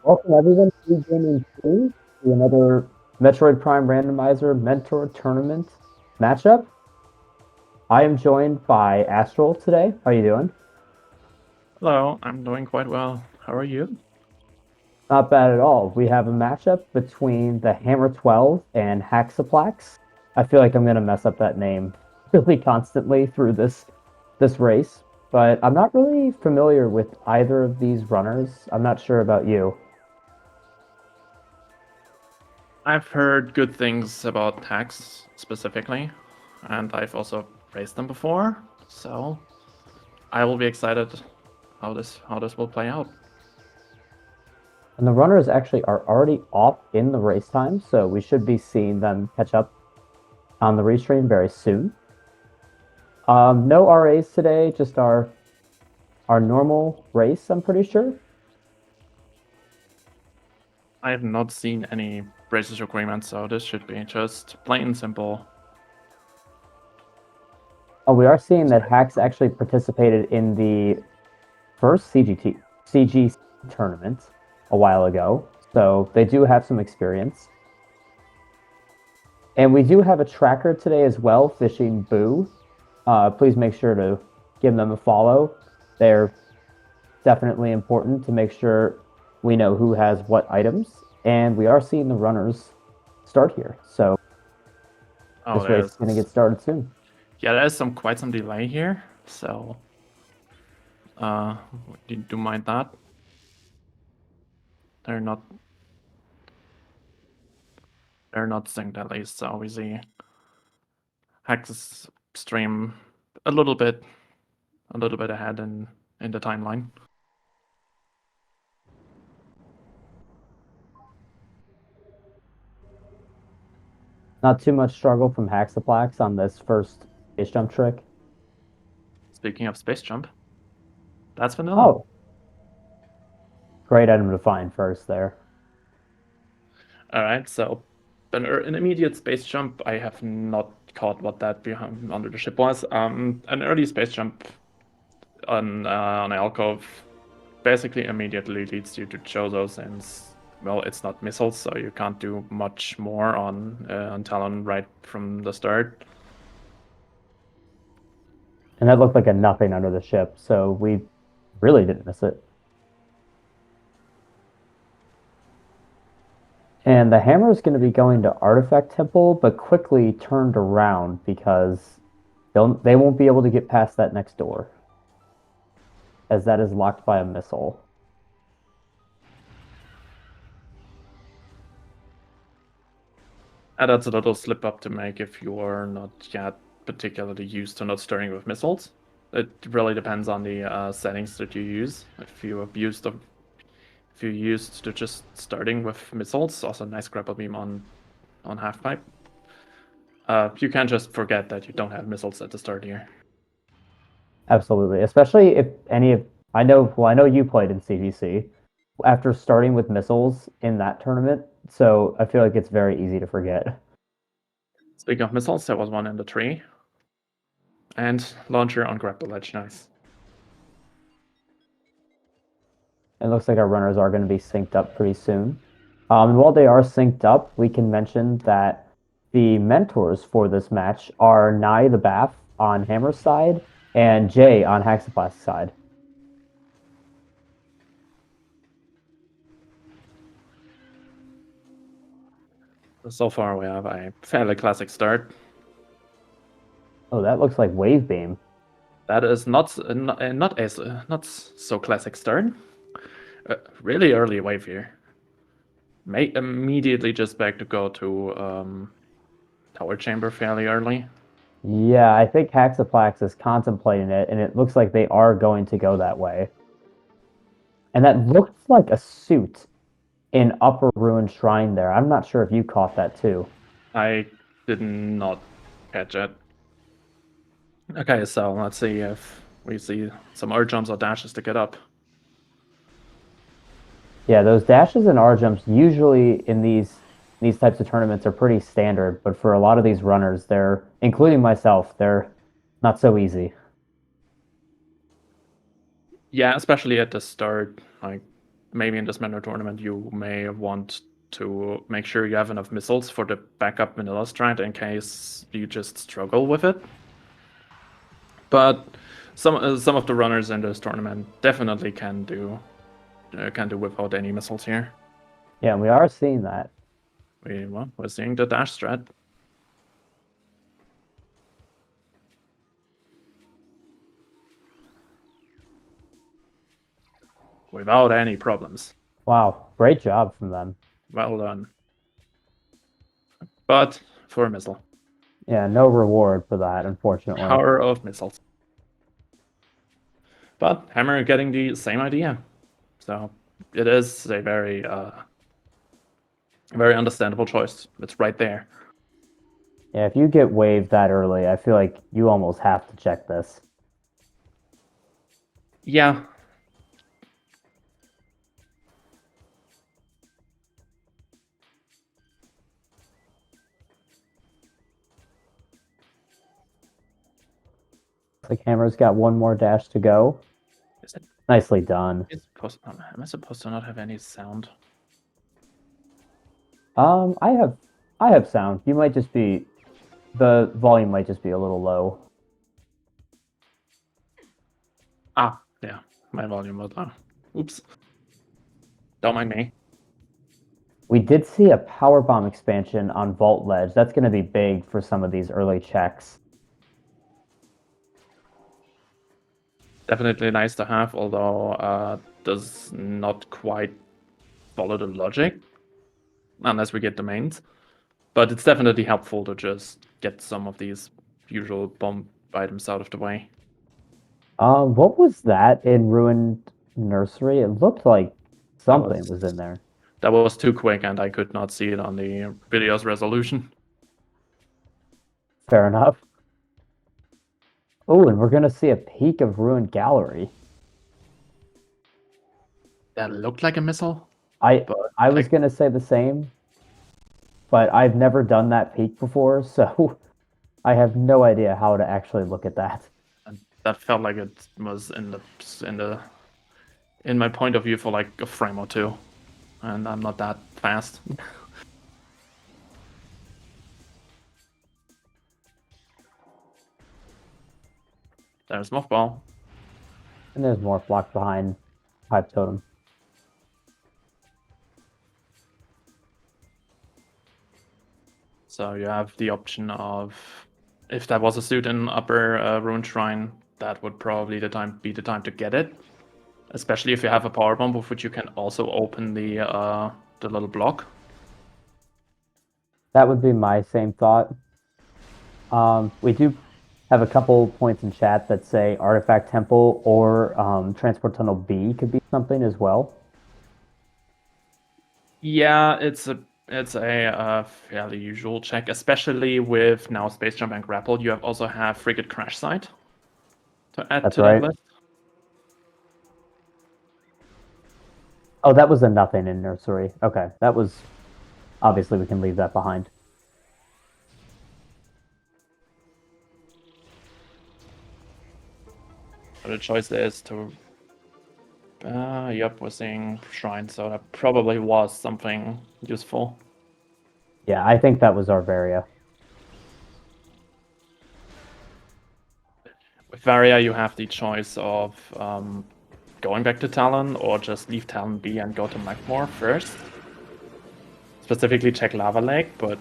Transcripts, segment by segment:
Welcome everyone to SpeedGaming 2 to another Metroid Prime Randomizer Mentor Tournament matchup. I am joined by Astral today. How are you doing? Hello, I'm doing quite well. How are you? Not bad at all. We have a matchup between TheHammer12 and Haxaplax. I feel like I'm going to mess up that name really constantly through this race, but I'm not really familiar with either of these runners. I'm not sure about you. I've heard good things about hacks specifically, and I've also raced them before, so I will be excited how this will play out. And the runners actually are already off in the race time, so we should be seeing them catch up on the restream very soon. No RAs today, just our normal race, I'm pretty sure. I have not seen any races agreements, so this should be just plain and simple. Oh, we are seeing that Hax actually participated in the first CGC tournament a while ago, so they do have some experience. And we do have a tracker today as well, Fishing Boo. Please make sure to give them a follow. They're definitely important to make sure we know who has what items. And we are seeing the runners start here. So Oh, this race is going to get started soon. Yeah, there's quite some delay here, so do mind that. They're not synced at least, so we see Hacks stream a little bit ahead in the timeline. Not too much struggle from Haxaplax on this first base jump trick. Speaking of space jump, that's vanilla. Oh, great item to find first there. All right, so an immediate space jump. I have not caught what that behind under the ship was. An early space jump on alcove basically immediately leads you to Chozo, since well, it's not missiles, so you can't do much more on Talon right from the start. And that looked like a nothing under the ship, so we really didn't miss it. And the hammer is going to be going to Artifact Temple, but quickly turned around because they won't be able to get past that next door, as that is locked by a missile. And that's a little slip up to make if you are not yet particularly used to not starting with missiles. It really depends on the settings that you use. If you're used to just starting with missiles, also nice grapple beam on half pipe. You can just forget that you don't have missiles at the start here. Absolutely, especially if any of I know. Well, I know you played in CGC after starting with missiles in that tournament, so I feel like it's very easy to forget. Speaking of missiles, there was one in the tree. And launcher on grapple ledge, nice. It looks like our runners are going to be synced up pretty soon. And while they are synced up, we can mention that the mentors for this match are Nye the Bath on Hammer's side and Jay on Haxaplast's side. So far, we have a fairly classic start. Oh, that looks like Wave Beam. That is not so classic start. Really early wave here. May immediately just back to go to tower chamber fairly early. Yeah, I think Haxaplax is contemplating it, and it looks like they are going to go that way. And that looks like a suit in Upper Ruin Shrine there. I'm not sure if you caught that too. I did not catch it. Okay, so let's see if we see some R jumps or dashes to get up. Yeah, those dashes and R jumps usually in these types of tournaments are pretty standard, but for a lot of these runners, they're including myself, they're not so easy. Yeah, especially at the start. Like maybe in this Manor tournament you may want to make sure you have enough missiles for the backup vanilla strat in case you just struggle with it. But some of the runners in this tournament definitely can do without any missiles here. Yeah, we are seeing that. We're seeing the dash strat. Without any problems. Wow, great job from them. Well done. But for a missile. Yeah, no reward for that, unfortunately. Power of missiles. But Hammer getting the same idea. So it is a very very understandable choice. It's right there. Yeah, if you get waved that early, I feel like you almost have to check this. Yeah. Like Hammer's got one more dash to go. Is it? Nicely done. Am I supposed to not have any sound? I have sound. You might just be, the volume might just be a little low. Ah, yeah, my volume was low. Oops. Don't mind me. We did see a power bomb expansion on Vault Ledge. That's going to be big for some of these early checks. Definitely nice to have, although does not quite follow the logic unless we get domains. But it's definitely helpful to just get some of these usual bomb items out of the way. What was that in Ruined Nursery? It looked like something was in there. That was too quick, and I could not see it on the video's resolution. Fair enough. Oh, and we're going to see a peek of Ruined Gallery. That looked like a missile. I was going to say the same, but I've never done that peek before, so I have no idea how to actually look at that. And that felt like it was in my point of view for like a frame or two, and I'm not that fast. There's Mothball. And there's more blocked behind Pipe Totem. So you have the option of, if that was a suit in upper Ruined Shrine, that would probably be the time to get it. Especially if you have a power bomb with which you can also open the little block. That would be my same thought. We do have a couple points in chat that say Artifact Temple or Transport Tunnel B could be something as well. Yeah, it's a fairly usual check, especially with now Space Jump and Grapple. You also have Frigate Crash Site to add That's to right. that list. Oh, that was a nothing in Nursery. Okay, that was... Obviously, we can leave that behind. So the choice is to... yep, we're seeing Shrine, so that probably was something useful. Yeah, I think that was Arvaria. With Varia, you have the choice of going back to Talon or just leave Talon B and go to Magmore first. Specifically check Lava Lake, but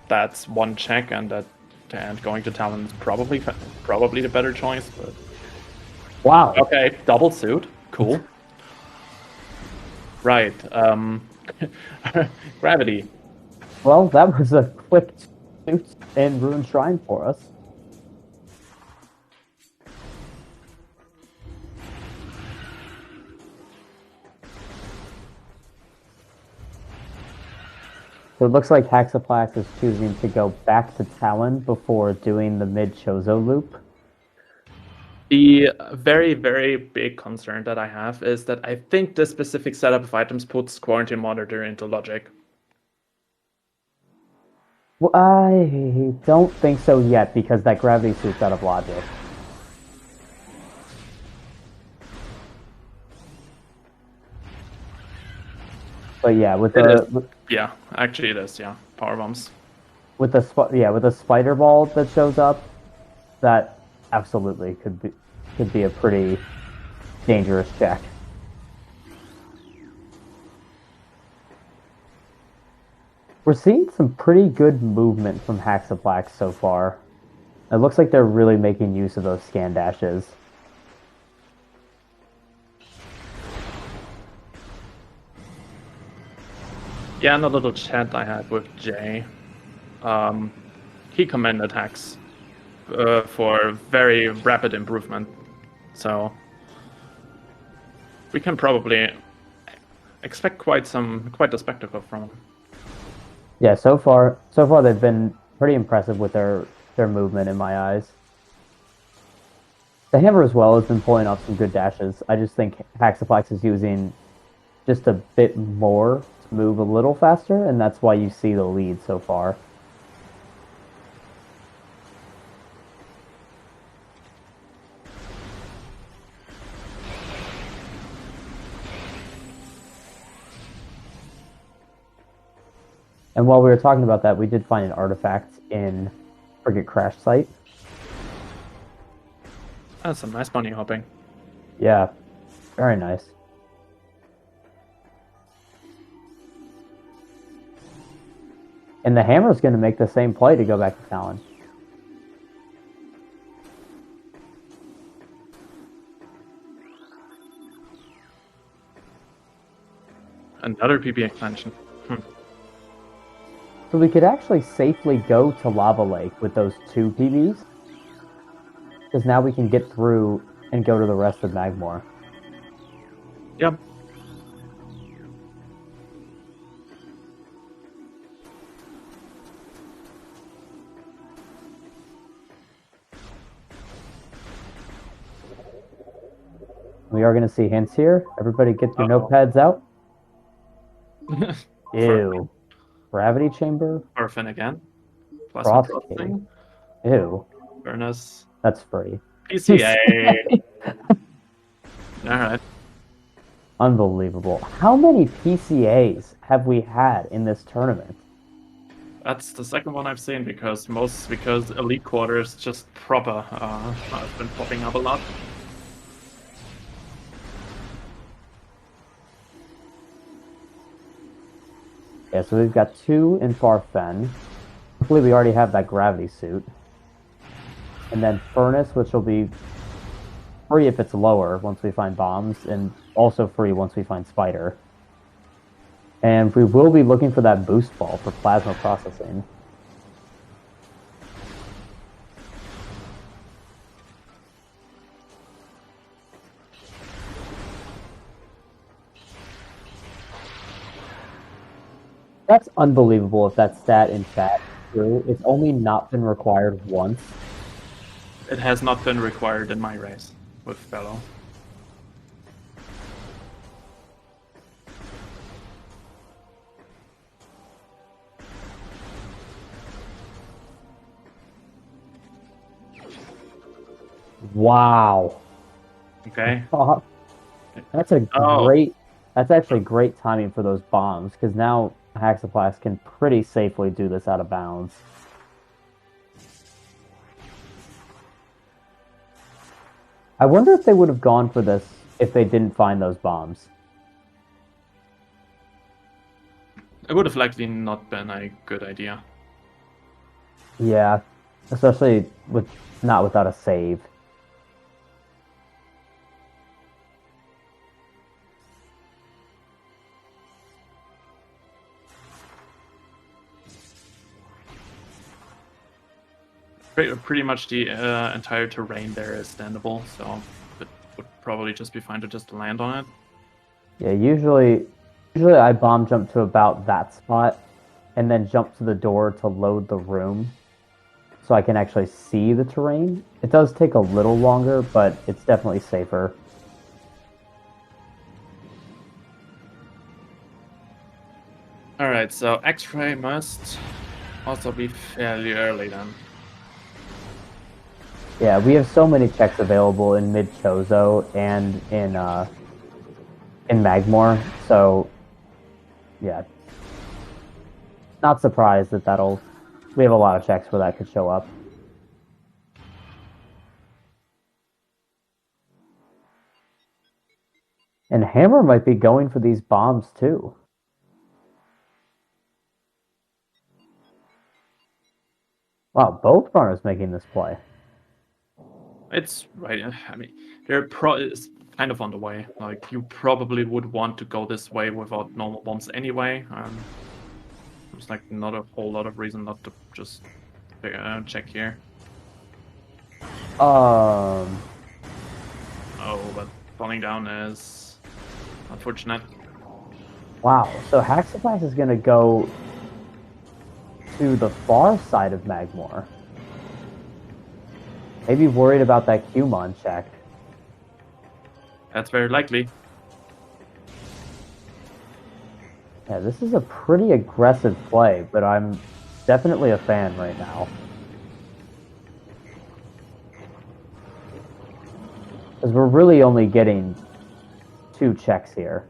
that's one check, and going to Talon is probably the better choice. But wow. Okay, double suit, cool. Right, Gravity. Well, that was a quick suit in Ruined Shrine for us. So it looks like Haxaplax is choosing to go back to Talon before doing the mid-Chozo loop. The very, very big concern that I have is that I think this specific setup of items puts Quarantine Monitor into logic. Well, I don't think so yet, because that gravity suit's out of logic. But yeah, Yeah, actually it is. Yeah, power bombs. with the spider ball that shows up, that absolutely could be a pretty dangerous check. We're seeing some pretty good movement from Haxaplax so far. It looks like they're really making use of those scan dashes. Yeah, and a little chat I had with Jay. He commended Hax for very rapid improvement. So we can probably expect quite a spectacle from him. Yeah, so far they've been pretty impressive with their movement in my eyes. The hammer as well has been pulling off some good dashes. I just think Haxaplax is using just a bit more to move a little faster, and that's why you see the lead so far. And while we were talking about that, we did find an artifact in Frigate Crash Site. That's some nice bunny hopping. Yeah, very nice. And the hammer's going to make the same play to go back to Talon. Another PP expansion. So we could actually safely go to Lava Lake with those 2 PBs. Because now we can get through and go to the rest of Magmore. Yep. We are going to see hints here. Everybody get your notepads out. Ew. Gravity chamber? Orphan again. Plasma Frost processing. Ew. Furnace. That's free. PCA. Alright. Unbelievable. How many PCAs have we had in this tournament? That's the second one I've seen because Elite Quarters just proper have been popping up a lot. Yeah, so we've got 2 in Farfen. Hopefully we already have that gravity suit. And then Furnace, which will be free if it's lower once we find bombs, and also free once we find Spider. And we will be looking for that boost ball for plasma processing. That's unbelievable if that stat in chat is true. It's only not been required once. It has not been required in my race with Fellow. Wow. Okay. That's actually great timing for those bombs, because now Haxaplax can pretty safely do this out of bounds. I wonder if they would have gone for this if they didn't find those bombs. It would have likely not been a good idea. Yeah, especially not without a save. Pretty much the entire terrain there is standable, so it would probably just be fine to just land on it. Yeah, usually I bomb jump to about that spot and then jump to the door to load the room so I can actually see the terrain. It does take a little longer, but it's definitely safer. Alright, so X-ray must also be fairly early then. Yeah, we have so many checks available in mid-Chozo and in Magmore, so Yeah. Not surprised that that'll... We have a lot of checks where that could show up. And Hammer might be going for these bombs, too. Wow, both runners making this play. It's right. I mean, it's kind of on the way. Like, you probably would want to go this way without normal bombs anyway. There's like not a whole lot of reason not to just check here. Um, Oh, but falling down is unfortunate. Wow, so Haxaplax is going to go to the far side of Magmore. Maybe worried about that Qmon check. That's very likely. Yeah, this is a pretty aggressive play, but I'm definitely a fan right now. Because we're really only getting 2 checks here.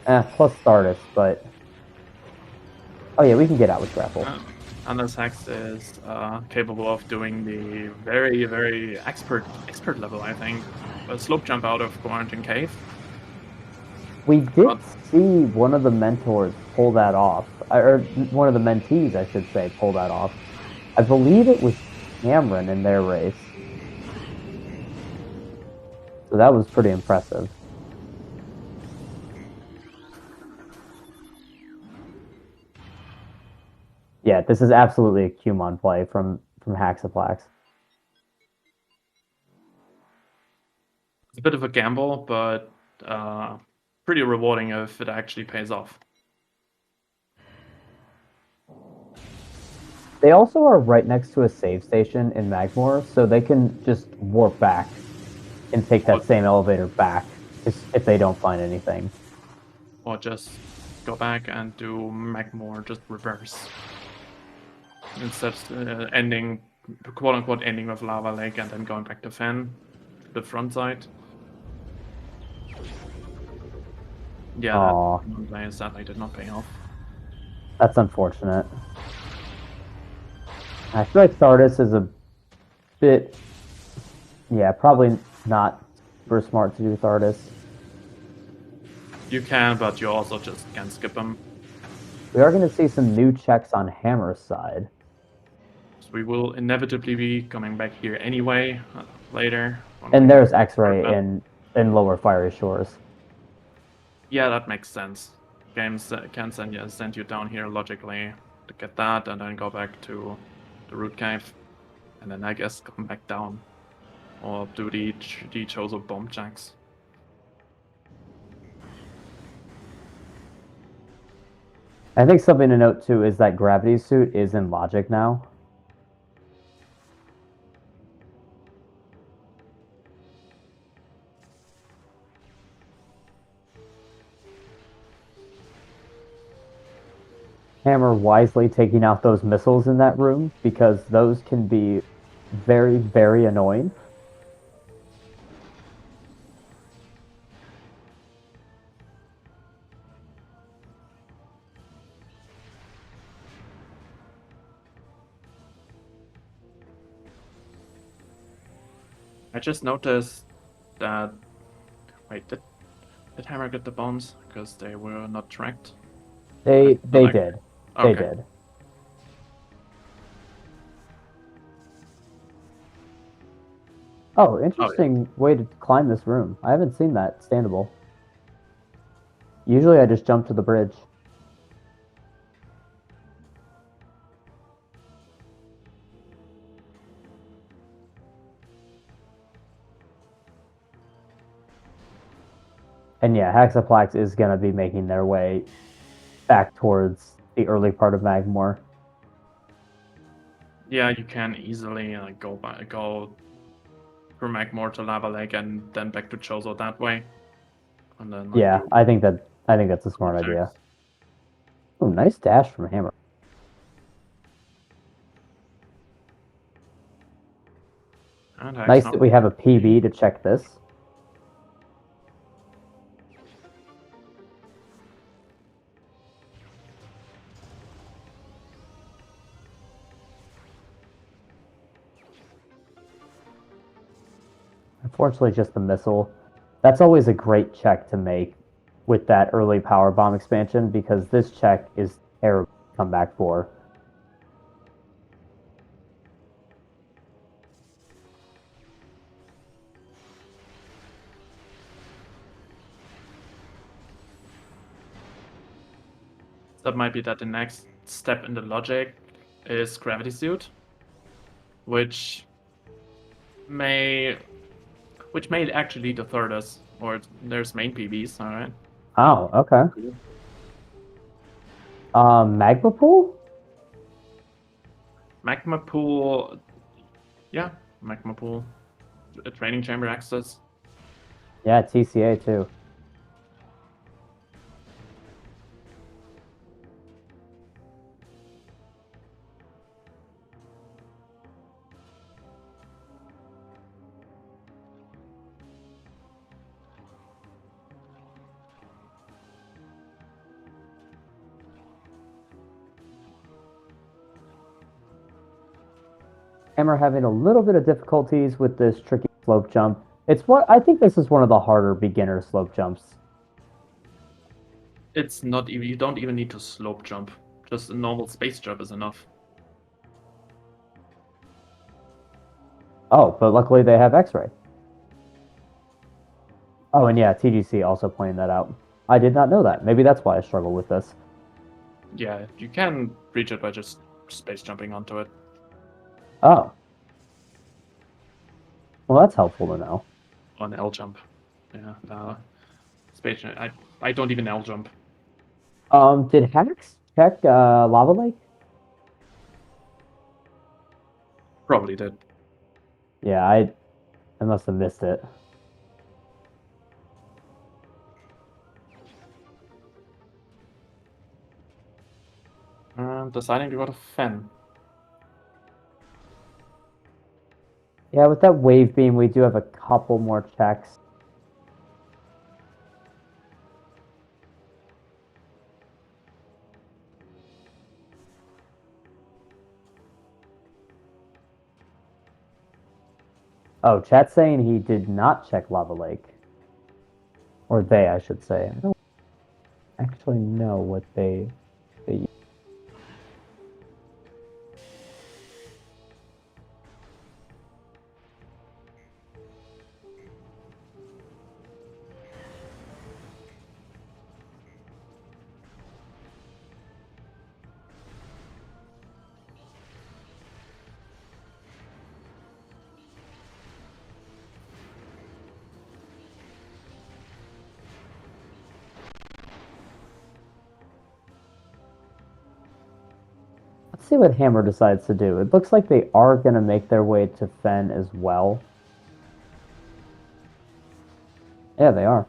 Plus Stardust, but... Oh yeah, we can get out with grapple. Unless Hex is capable of doing the very, very expert level, I think. A slope jump out of Quarantine Cave. We did see one of the mentors pull that off. Or one of the mentees, I should say, pull that off. I believe it was Cameron in their race. So that was pretty impressive. Yeah, this is absolutely a Qmon play from Haxaplax. It's a bit of a gamble, but pretty rewarding if it actually pays off. They also are right next to a save station in Magmore, so they can just warp back and take that same elevator back if they don't find anything. Or just go back and do Magmore, just reverse. Instead of ending, quote-unquote, ending with Lava Lake and then going back to Fen, the front side. Yeah, that play sadly did not pay off. That's unfortunate. I feel like Stardust is a bit... Yeah, probably not super smart to do Stardust. You can, but you also just can't skip them. We are going to see some new checks on Hammer's side. So we will inevitably be coming back here anyway, later. And there's X-Ray in Lower Fiery Shores. Yeah, that makes sense. Games can send you down here logically to get that, and then go back to the root cave, and then I guess come back down, or do the Chozo bomb checks. I think something to note too is that Gravity Suit is in Logic now. Hammer wisely taking out those missiles in that room because those can be very, very annoying. I just noticed that. Wait, did Hammer get the bombs? Because they were not tracked. They Okay. did. They did. Oh, interesting way to climb this room. I haven't seen that standable. Usually I just jump to the bridge. And yeah, Haxaplax is going to be making their way back towards the early part of Magmore. Yeah, you can easily go through Magmore to Lava Lake and then back to Chozo that way. And then yeah, I think that's a smart idea. Oh, nice dash from Hammer. Nice that we have a PB to check this. Unfortunately, just the missile. That's always a great check to make with that early power bomb expansion because this check is terrible to come back for. That might be that the next step in the logic is Gravity Suit, which may actually lead to Thurdus, or there's main PBs, alright. Oh, okay. Magma Pool? Magma Pool, yeah, Magma Pool. A training chamber access. Yeah, TCA too. Hammer having a little bit of difficulties with this tricky slope jump. It's what I think this is one of the harder beginner slope jumps. It's not even, you don't even need to slope jump. Just a normal space jump is enough. Oh, but luckily they have X-ray. Oh, and yeah, TGC also pointing that out. I did not know that. Maybe that's why I struggle with this. Yeah, you can reach it by just space jumping onto it. Oh. Well, that's helpful to know. On L jump. Yeah, space jump. I don't even L jump. Did Hax check Lava Lake? Probably did. Yeah, I must have missed it. Deciding to go to Fen. Yeah, with that wave beam, we do have a couple more checks. Oh, chat's saying he did not check Lava Lake. Or they, I should say. I don't actually know what they Let's see what Hammer decides to do. It looks like they are going to make their way to Fen as well. Yeah, they are.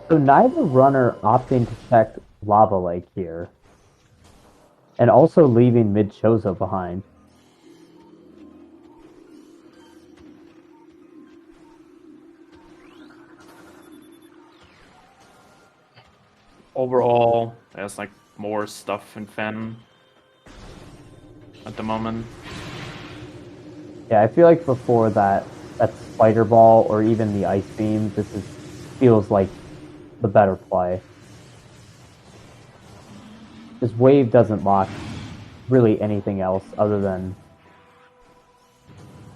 So neither runner opting to check Lava Lake here. And also leaving Mid Chozo behind. Overall, there's like more stuff in Fen at the moment. Yeah, I feel like before that spider ball or even the ice beam, feels like the better play. This wave doesn't lock really anything else other than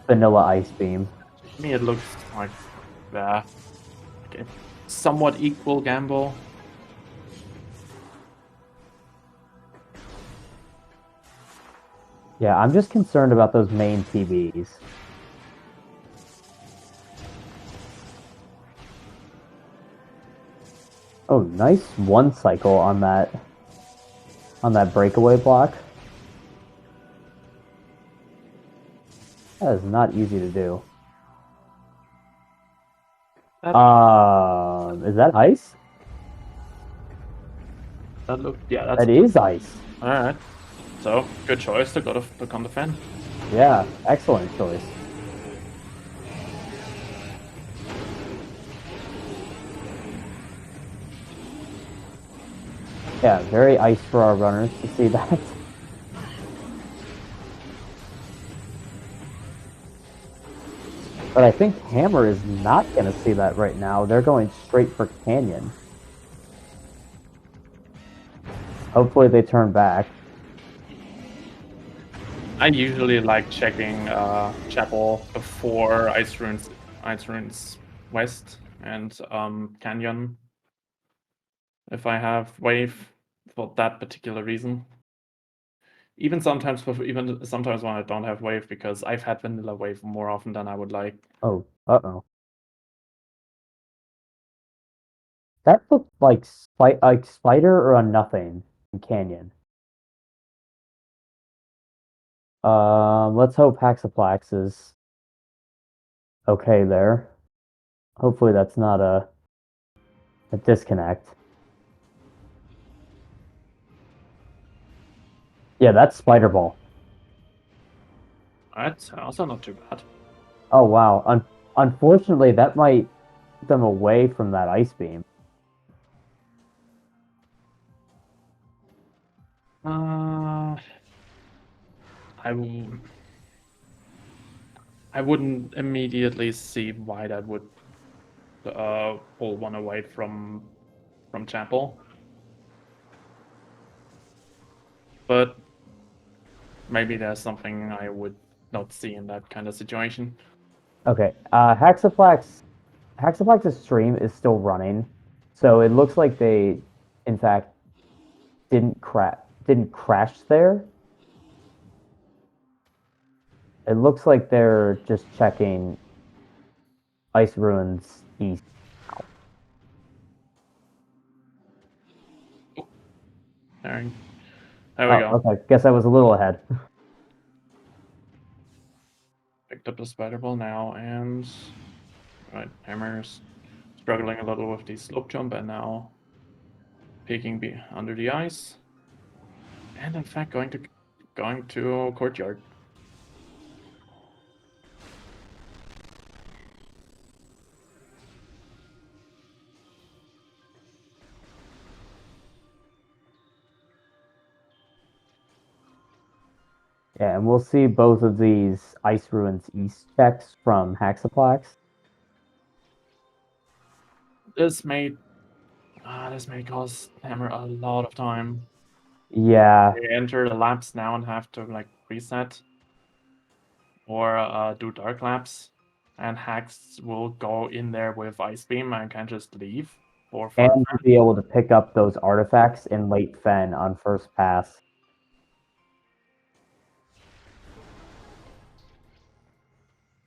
vanilla ice beam. To me, it looks like that. Okay. Somewhat equal gamble. Yeah, I'm just concerned about those main TVs. Oh, nice one cycle on that breakaway block. That is not easy to do. Is that ice? That look, yeah, that's That is ice. all right. So good choice to go to become the fan. Yeah, excellent choice. Yeah, very ice for our runners to see that. But I think Hammer is not going to see that right now. They're going straight for Canyon. Hopefully they turn back. I usually like checking Chapel before Ice Ruins West and Canyon if I have wave for that particular reason. Even sometimes when I don't have wave, because I've had vanilla wave more often than I would like. Oh, uh-oh. That looked like Spider or a Nothing in Canyon. Let's hope Haxaplax is okay there. Hopefully that's not a disconnect. Yeah, that's Spider Ball. That's also not too bad. Oh wow. Unfortunately, that might keep them away from that ice beam. Uh, I wouldn't immediately see why that would pull one away from Chapel, but maybe there's something I would not see in that kind of situation. Okay. Haxaplax's stream is still running, so it looks like they, in fact, didn't crash there. It looks like they're just checking Ice Ruins East. There, there we Oh, go. okay. Guess I was a little ahead. Picked up the spider ball now, and right, Hammer's struggling a little with the slope jump, and now peeking under the ice, and in fact going to courtyard. Yeah, and we'll see both of these Ice Ruins East checks from Haxaplax. This may cost Hammer a lot of time. Yeah, They enter the laps now and have to like reset or do dark laps, and Hax will go in there with Ice Beam and can just leave for the and we'll fan. be able to pick up those artifacts in late Fen on first pass.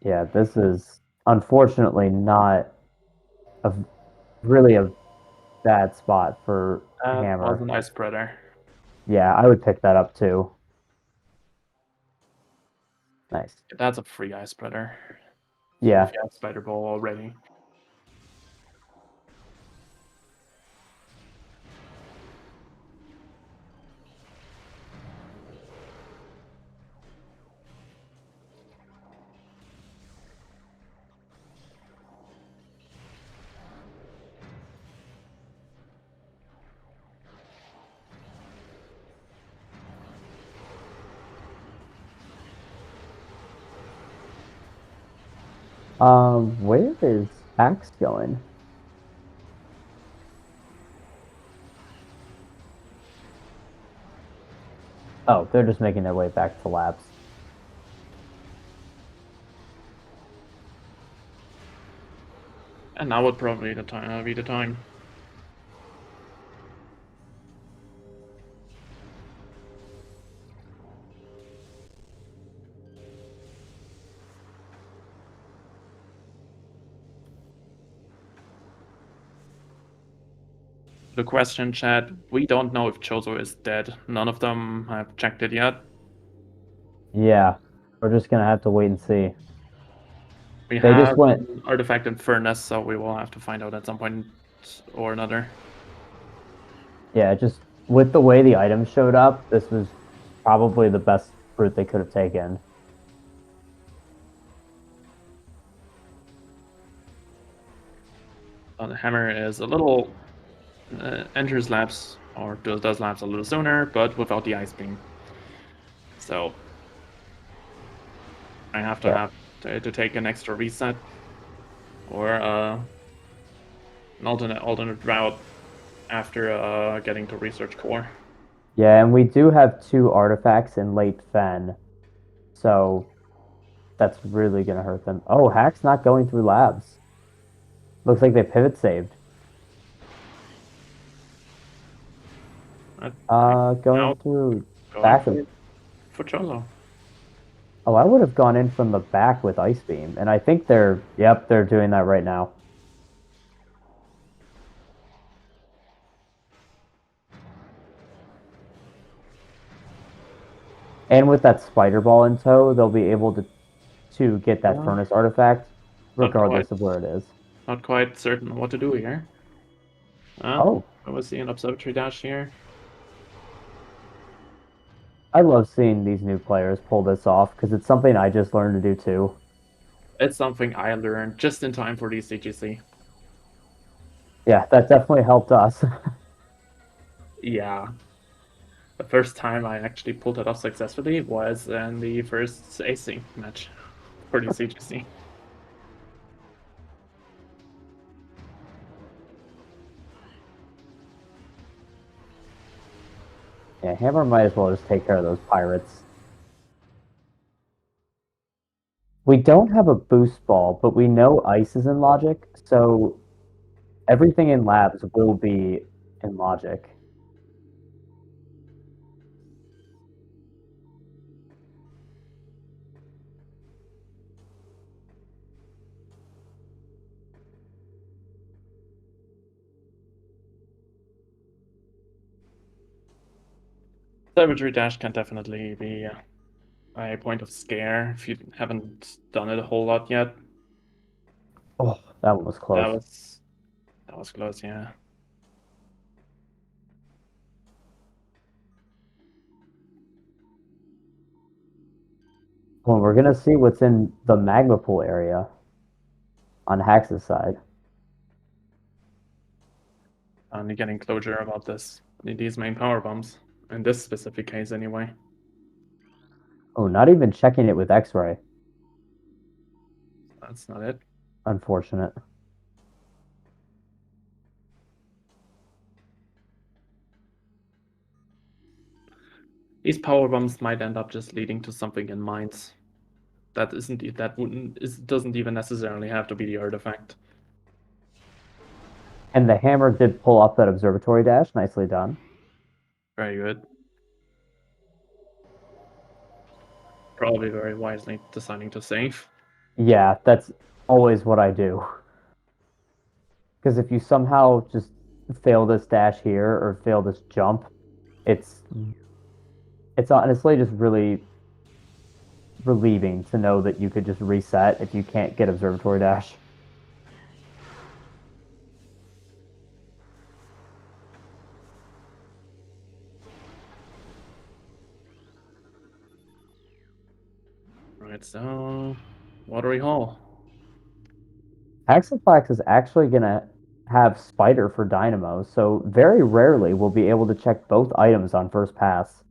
Yeah, this is unfortunately not a really a bad spot for That was Hammer. a nice spreader. Yeah, I would pick that up too. Nice. That's a free ice spreader. Yeah. If you have Spider Ball already. Where is Axe going? Oh, they're just making their way back to labs. And now would probably be the time. The question, chat, we don't know if Chozo is dead. None of them have checked it yet. Yeah, we're just gonna have to wait and see. We They just have went. an artifact in Furnace, so we will have to find out at some point or another. Yeah, just with the way the items showed up, this was probably the best route they could have taken. The hammer is a little enters labs or does labs a little sooner, but without the ice beam. So I have to Yeah, have to take an extra reset or an alternate route after getting to research core. yeah, and we do have two artifacts in late Fen, so that's really gonna hurt them. Oh, Hack's not going through labs. Looks like they pivot saved. Going Now through going back of. for Chozo. Oh, I would have gone in from the back with Ice Beam, and I think yep, they're doing that right now. And with that spider ball in tow, they'll be able to get that furnace artifact, Not quite regardless of where it is. not quite certain what to do here. Oh, I was seeing an observatory dash here. I love seeing these new players pull this off because it's something I just learned to do too. It's something I learned just in time for the CGC. Yeah, that definitely helped us. Yeah. The first time I actually pulled it off successfully was in the first AC match for the CGC. Yeah, Hammer might as well just take care of those pirates. We don't have a boost ball, but we know ice is in logic, so everything in labs will be in logic. Observatory dash can definitely be a point of scare if you haven't done it a whole lot yet. Oh, that one was That close. was that was close, yeah. Well, we're gonna see what's in the magma pool area on Hax's side. And getting closure about these main power bombs. In this specific case anyway. Oh, not even checking it with X-ray. That's not it. Unfortunate. These power bombs might end up just leading to something in mines. Doesn't even necessarily have to be the artifact. And the hammer did pull off that observatory dash. Nicely done. Very good. Probably very wisely deciding to save. Yeah, that's always what I do. Because if you somehow just fail this dash here or fail this jump, it's it's honestly just really relieving to know that you could just reset if you can't get observatory dash. Right, so Watery Hall. Haxaplax is actually gonna have Spider for Dynamo, so very rarely we'll be able to check both items on first pass.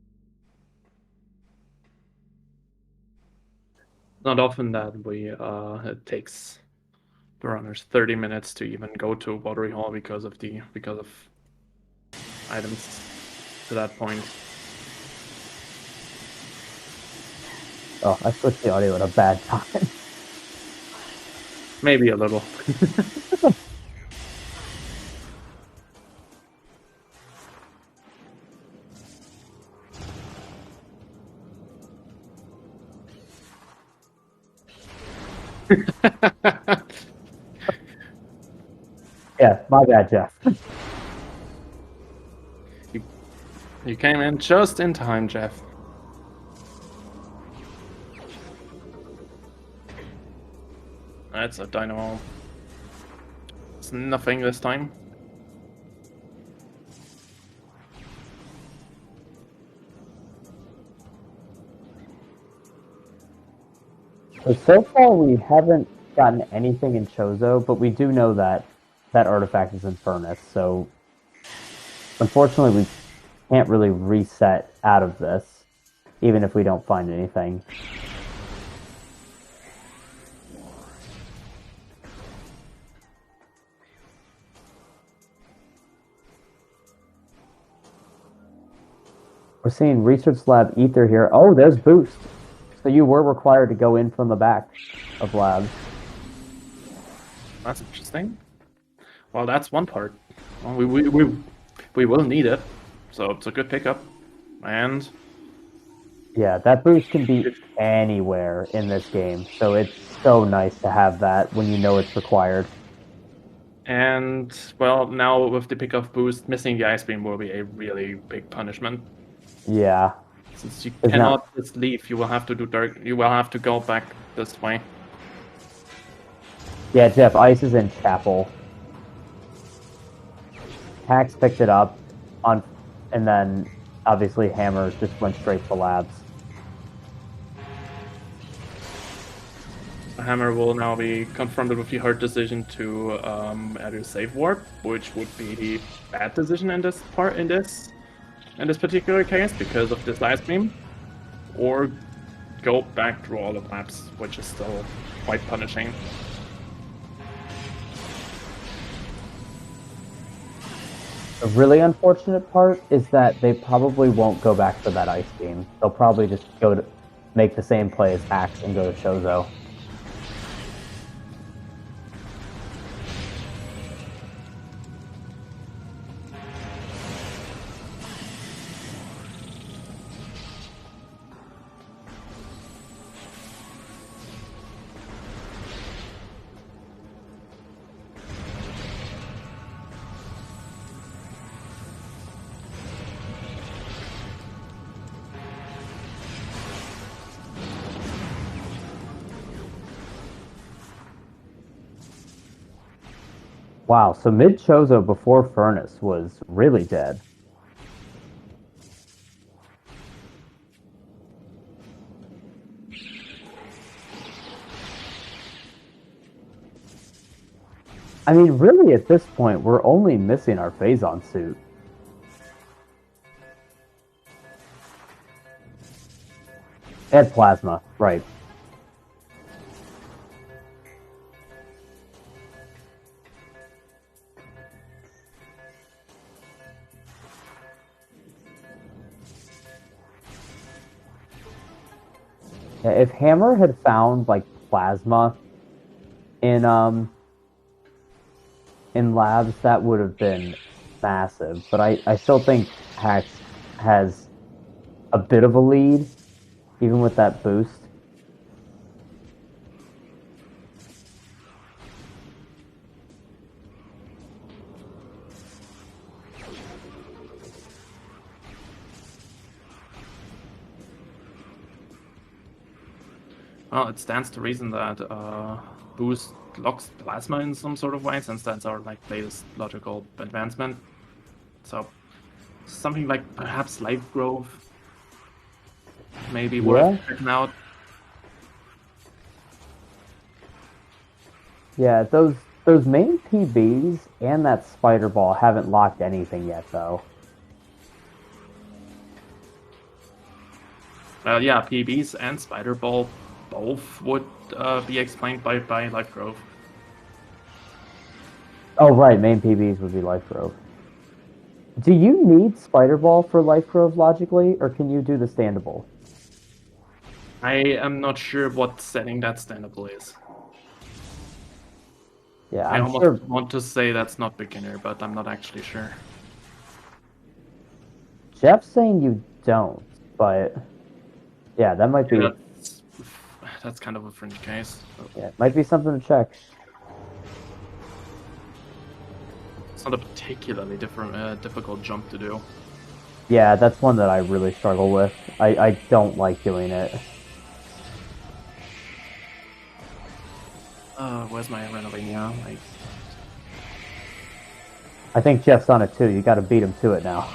Not often that it takes the runners 30 minutes to even go to Watery Hall because of items to that point. Oh, I switched the audio at a bad time. Maybe a little. Yeah, my bad, Jeff. You came in just in time, Jeff. That's a dynamo. It's nothing this time. So far we haven't gotten anything in Chozo, but we do know that that artifact is in Furnace, so unfortunately we can't really reset out of this, even if we don't find anything. We're seeing Research Lab Ether here. Oh, there's Boost. So you were required to go in from the back of Labs. That's interesting. Well, that's one part. Well, we will need it, so it's a good pickup. And yeah, that boost can be anywhere in this game, so it's so nice to have that when you know it's required. And well, now with the pickup boost, missing the ice beam will be a really big punishment. Yeah. Since you cannot just leave, you will have to do dark. You will have to go back this way. Yeah, Jeff, ice is in Chapel. Hax picked it up on, and then obviously Hammers just went straight to Labs. Hammer will now be confronted with the hard decision to add a save warp, which would be the bad decision in this part in this particular case because of this ice beam, or go back through all the labs, which is still quite punishing. The really unfortunate part is that they probably won't go back for that ice beam. They'll probably just go to make the same play as Hax and go to Chozo. Wow, so mid Chozo before Furnace was really dead. I mean, really, at this point, we're only missing our Phazon suit. And Plasma, right. Yeah, if Hammer had found, like, Plasma in Labs, that would have been massive. But I still think Hax has a bit of a lead, even with that boost. Well, it stands to reason that boost locks plasma in some sort of way, since that's our like latest logical advancement. So something like perhaps life growth, maybe worth checking out. Yeah, those main PBs and that spider ball haven't locked anything yet, though. Yeah, PBs and spider ball both would be explained by life growth. Oh, right, main PBs would be life growth. Do you need spider ball for life growth logically, or can you do the standable? I am not sure what setting that standable is. Yeah, I I'm almost sure. want to say that's not beginner, but I'm not actually sure. Jeff's saying you don't, but yeah, that might be. Yeah, that's kind of a fringe case. Yeah, it might be something to check. It's not a particularly difficult jump to do. Yeah, that's one that I really struggle with. I don't like doing it. Where's my Randomizer? I think Jeff's on it too. You got to beat him to it now.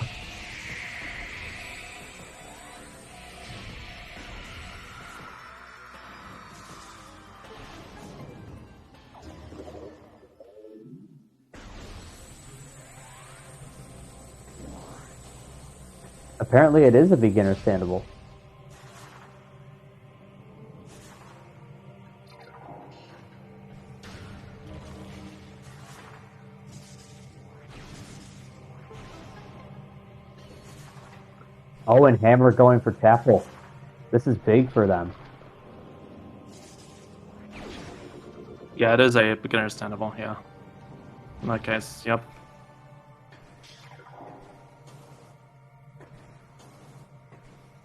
Apparently, it is a beginner standable. Oh, and Hammer going for Chapel. This is big for them. Yeah, it is a beginner standable, yeah. In that case, yep.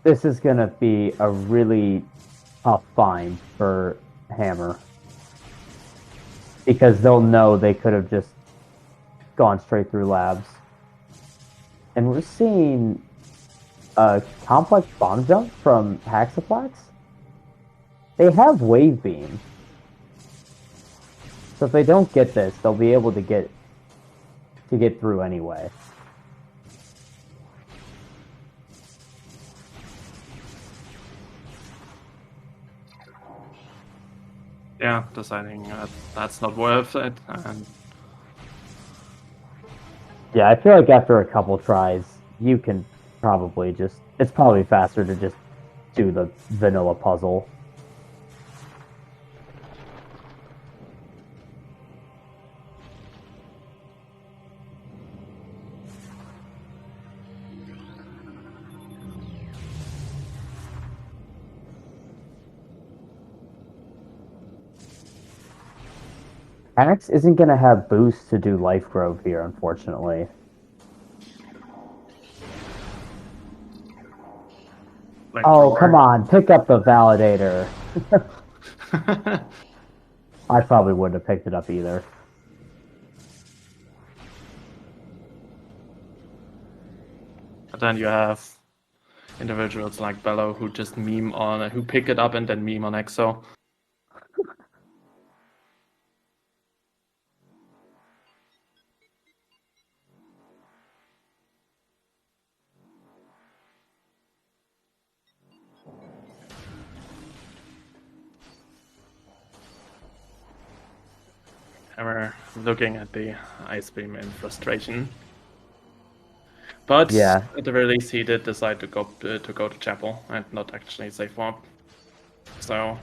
This is going to be a really tough find for Hammer. Because they'll know they could have just gone straight through labs. And we're seeing a complex bomb jump from Haxaplax. They have wave beam. So if they don't get this, they'll be able to get through anyway. Yeah, deciding that's not worth it. And Yeah, I feel like after a couple tries, you can probably just... It's probably faster to just do the vanilla puzzle. Axe isn't going to have boost to do Life Grove here, unfortunately. Oh, come on, pick up the Validator. I probably wouldn't have picked it up either. But then you have individuals like Bello who just meme on, who pick it up and then meme on EXO. And we're looking at the ice beam in frustration. But yeah, at the very least, he did decide to go to chapel and not actually safe warp. So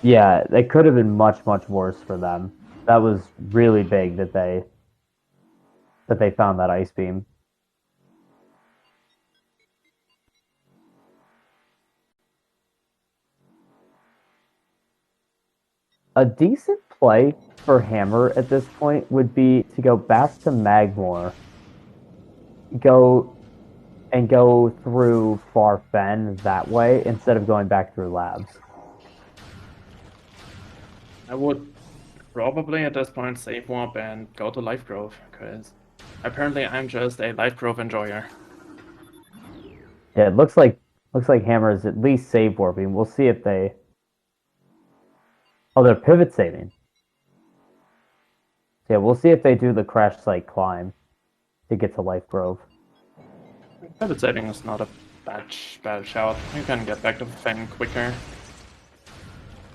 yeah, it could have been much worse for them. That was really big that they found that ice beam. A decent play for Hammer at this point would be to go back to Magmore, go through Far Fen that way instead of going back through labs. I would probably at this point save warp and go to Life Grove, because apparently I'm just a Life Grove enjoyer. Yeah, it looks like Hammer is at least save warping. We'll see if they... Oh, they're pivot saving. Yeah, we'll see if they do the crash site climb to get to Life Grove. Pivot saving is not a bad shout. You can get back to Fen quicker.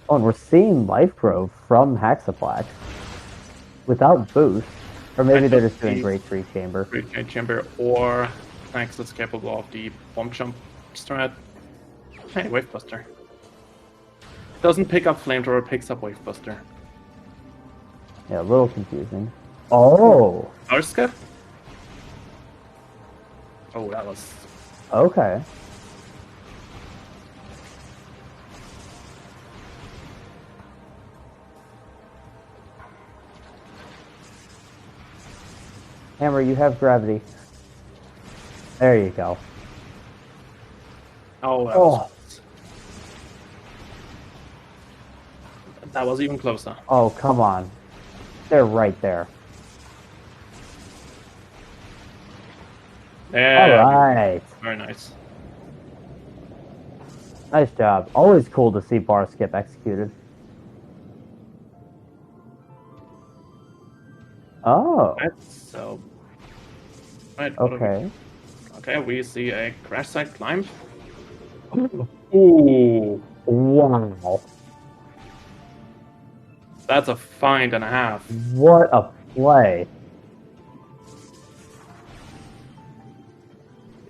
Oh, and we're seeing Life Grove from Haxaplax without boost. Or maybe they're just doing Great Tree Chamber. Great Tree Chamber, or Max is capable of the bomb jump strat. Hey, Wave Buster. Doesn't pick up Flamethrower, picks up Wave Buster. Yeah, a little confusing. Oh! Power skip? Oh, that was... Okay. Hammer, you have gravity. There you go. Oh, that was even closer. Oh, come on. They're right there. There. All right. Very nice. Nice job. Always cool to see bar skip executed. Oh, Right, so... Right, what do we... okay. Okay, we see a crash site climb. Ooh, wow. That's a find and a half. What a play.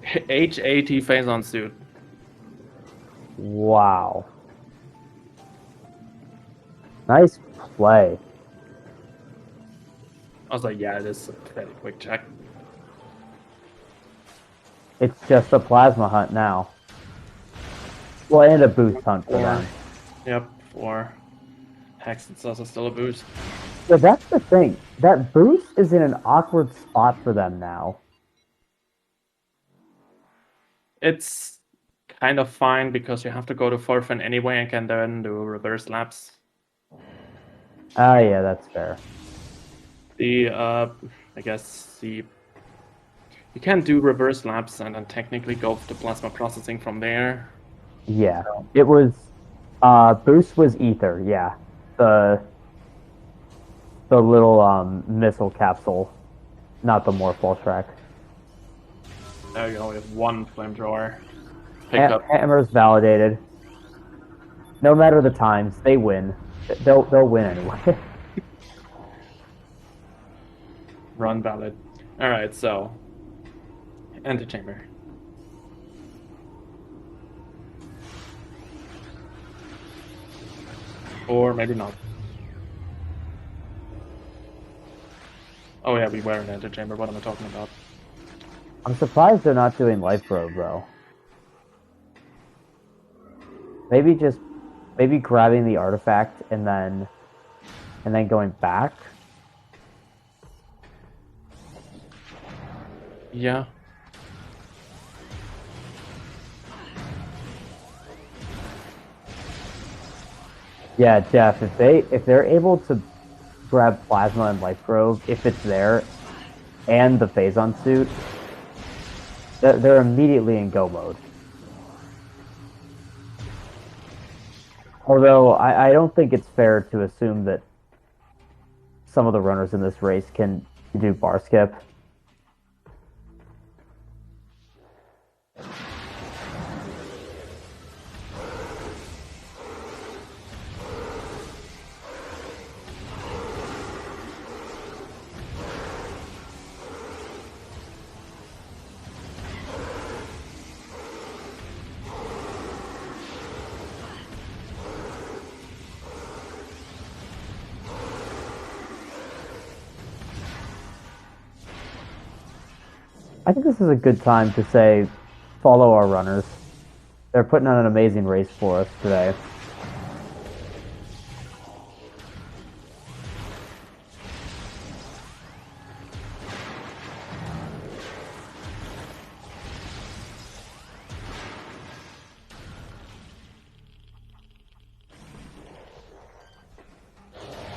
HAT phase on suit. Wow. Nice play. I was like, yeah, it is a fairly quick check. It's just a plasma hunt now. Well, and a boost hunt for them. Yep, for Hex, it's also still a boost. So that's the thing. That boost is in an awkward spot for them now. It's kind of fine because you have to go to forfeit anyway and can then do reverse laps. Ah, yeah, that's fair. I guess you can do reverse laps and then technically go to plasma processing from there. Yeah, it was. Boost was ether. Yeah, the little missile capsule, not the Morphball track. There you go, we have one flamethrower. Picked up. Hammer's validated. No matter the times, they win. They'll win anyway. Run valid. Alright, so antechamber. Or maybe not. Oh yeah, we were in antechamber. What am I talking about? I'm surprised they're not doing life probe though. Maybe grabbing the artifact and then going back. Yeah. Yeah, Jeff. If they're able to grab plasma and life grove, if it's there, and the phazon suit, they're immediately in go mode. Although I don't think it's fair to assume that some of the runners in this race can do bar skip. I think this is a good time to say, follow our runners. They're putting on an amazing race for us today.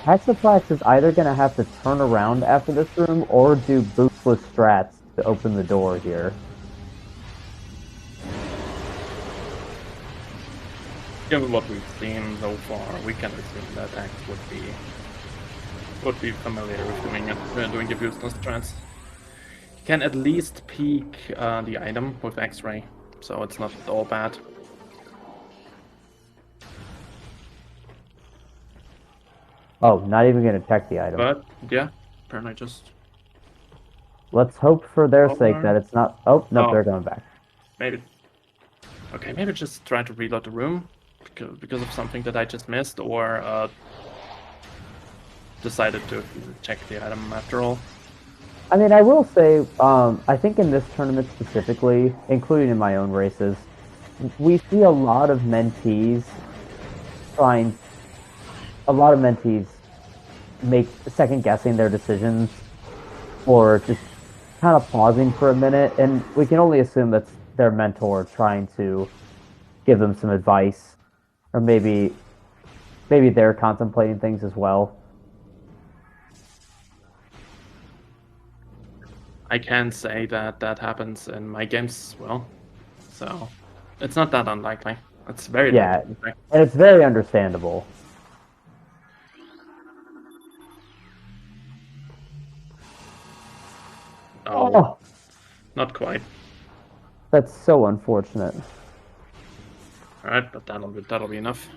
Haxaplax is either going to have to turn around after this room or do boostless strats to open the door here. Given what we've seen so far, we can assume that Hex would be familiar with doing the boostless strats. You can at least peek the item with X-ray, so it's not all bad. Oh, not even going to check the item. But yeah, apparently just Let's hope for their sake that it's not... Oh, nope, they're going back. maybe. Okay, maybe just try to reload the room because of something that I just missed, or decided to check the item after all. I mean, I will say, I think in this tournament specifically, including in my own races, we see a lot of mentees make second-guessing their decisions, or just kind of pausing for a minute, and we can only assume that's their mentor trying to give them some advice, or maybe they're contemplating things as well. I can say that that happens in my games as well. so it's not that unlikely. It's very Yeah, likely, in fact. and it's very understandable. Oh, not quite. That's so unfortunate. All right, but that'll be enough.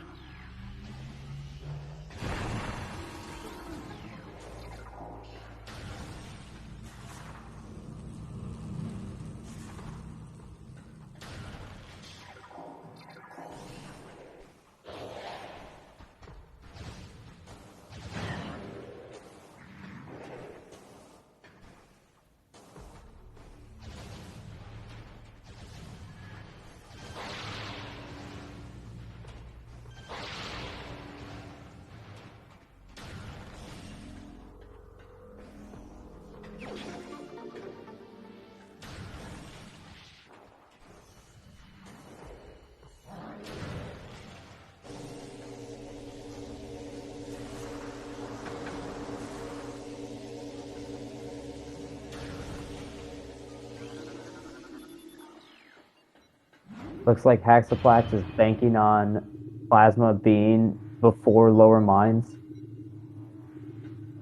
Looks like Haxaplax is banking on Plasma being before lower mines.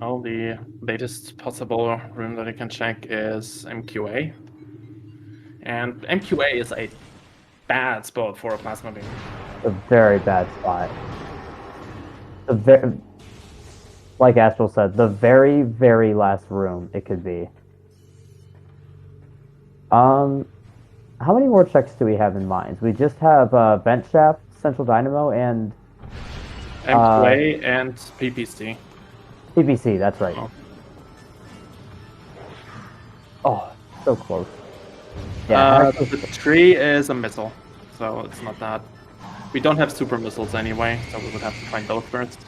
Well, the latest possible room that I can check is MQA. And MQA is a bad spot for a plasma beam. A very bad spot. Like Astral said, the very, very last room it could be. How many more checks do we have in mines? We just have Vent Shaft, Central Dynamo, and MQA and PPC. PPC, that's right. Oh. Oh, so close. Yeah, The tree is a missile, so it's not that. We don't have super missiles anyway, so we would have to find those first.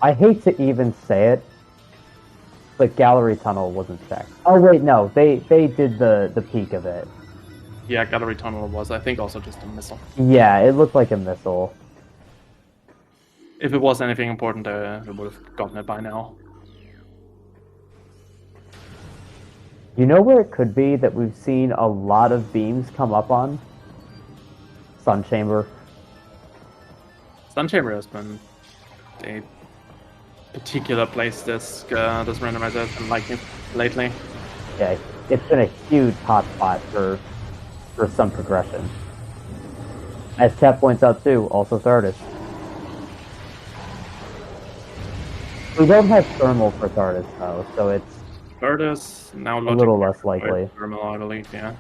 I hate to even say it, but Gallery Tunnel wasn't checked. Oh wait, no, they did the peak of it. Yeah, Gallery Tunnel was, I think, also just a missile. Yeah, it looked like a missile. If it was anything important, we would have gotten it by now. You know where it could be that we've seen a lot of beams come up on? Sun Chamber. Sun Chamber has been a particular place this randomizer has been liking lately. Yeah, it's been a huge hotspot for some progression. As Chat points out too, also Thardis. We don't have thermal for Thardis though, so it's Thardis now a little less likely. Thermal, I believe, yeah.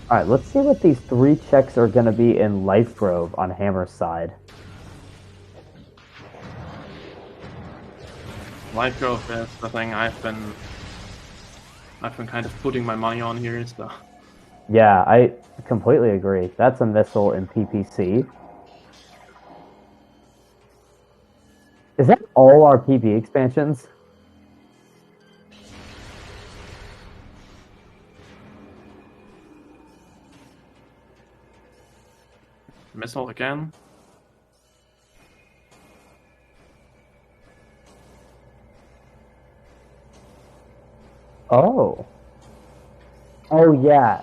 Alright, let's see what these 3 checks are going to be in Life Grove on Hammer's side. Life Grove is the thing I've been kind of putting my money on here, so. Yeah, I completely agree. That's a missile in PPC. Is that all our PP expansions? Missile again. Oh. Oh, yeah.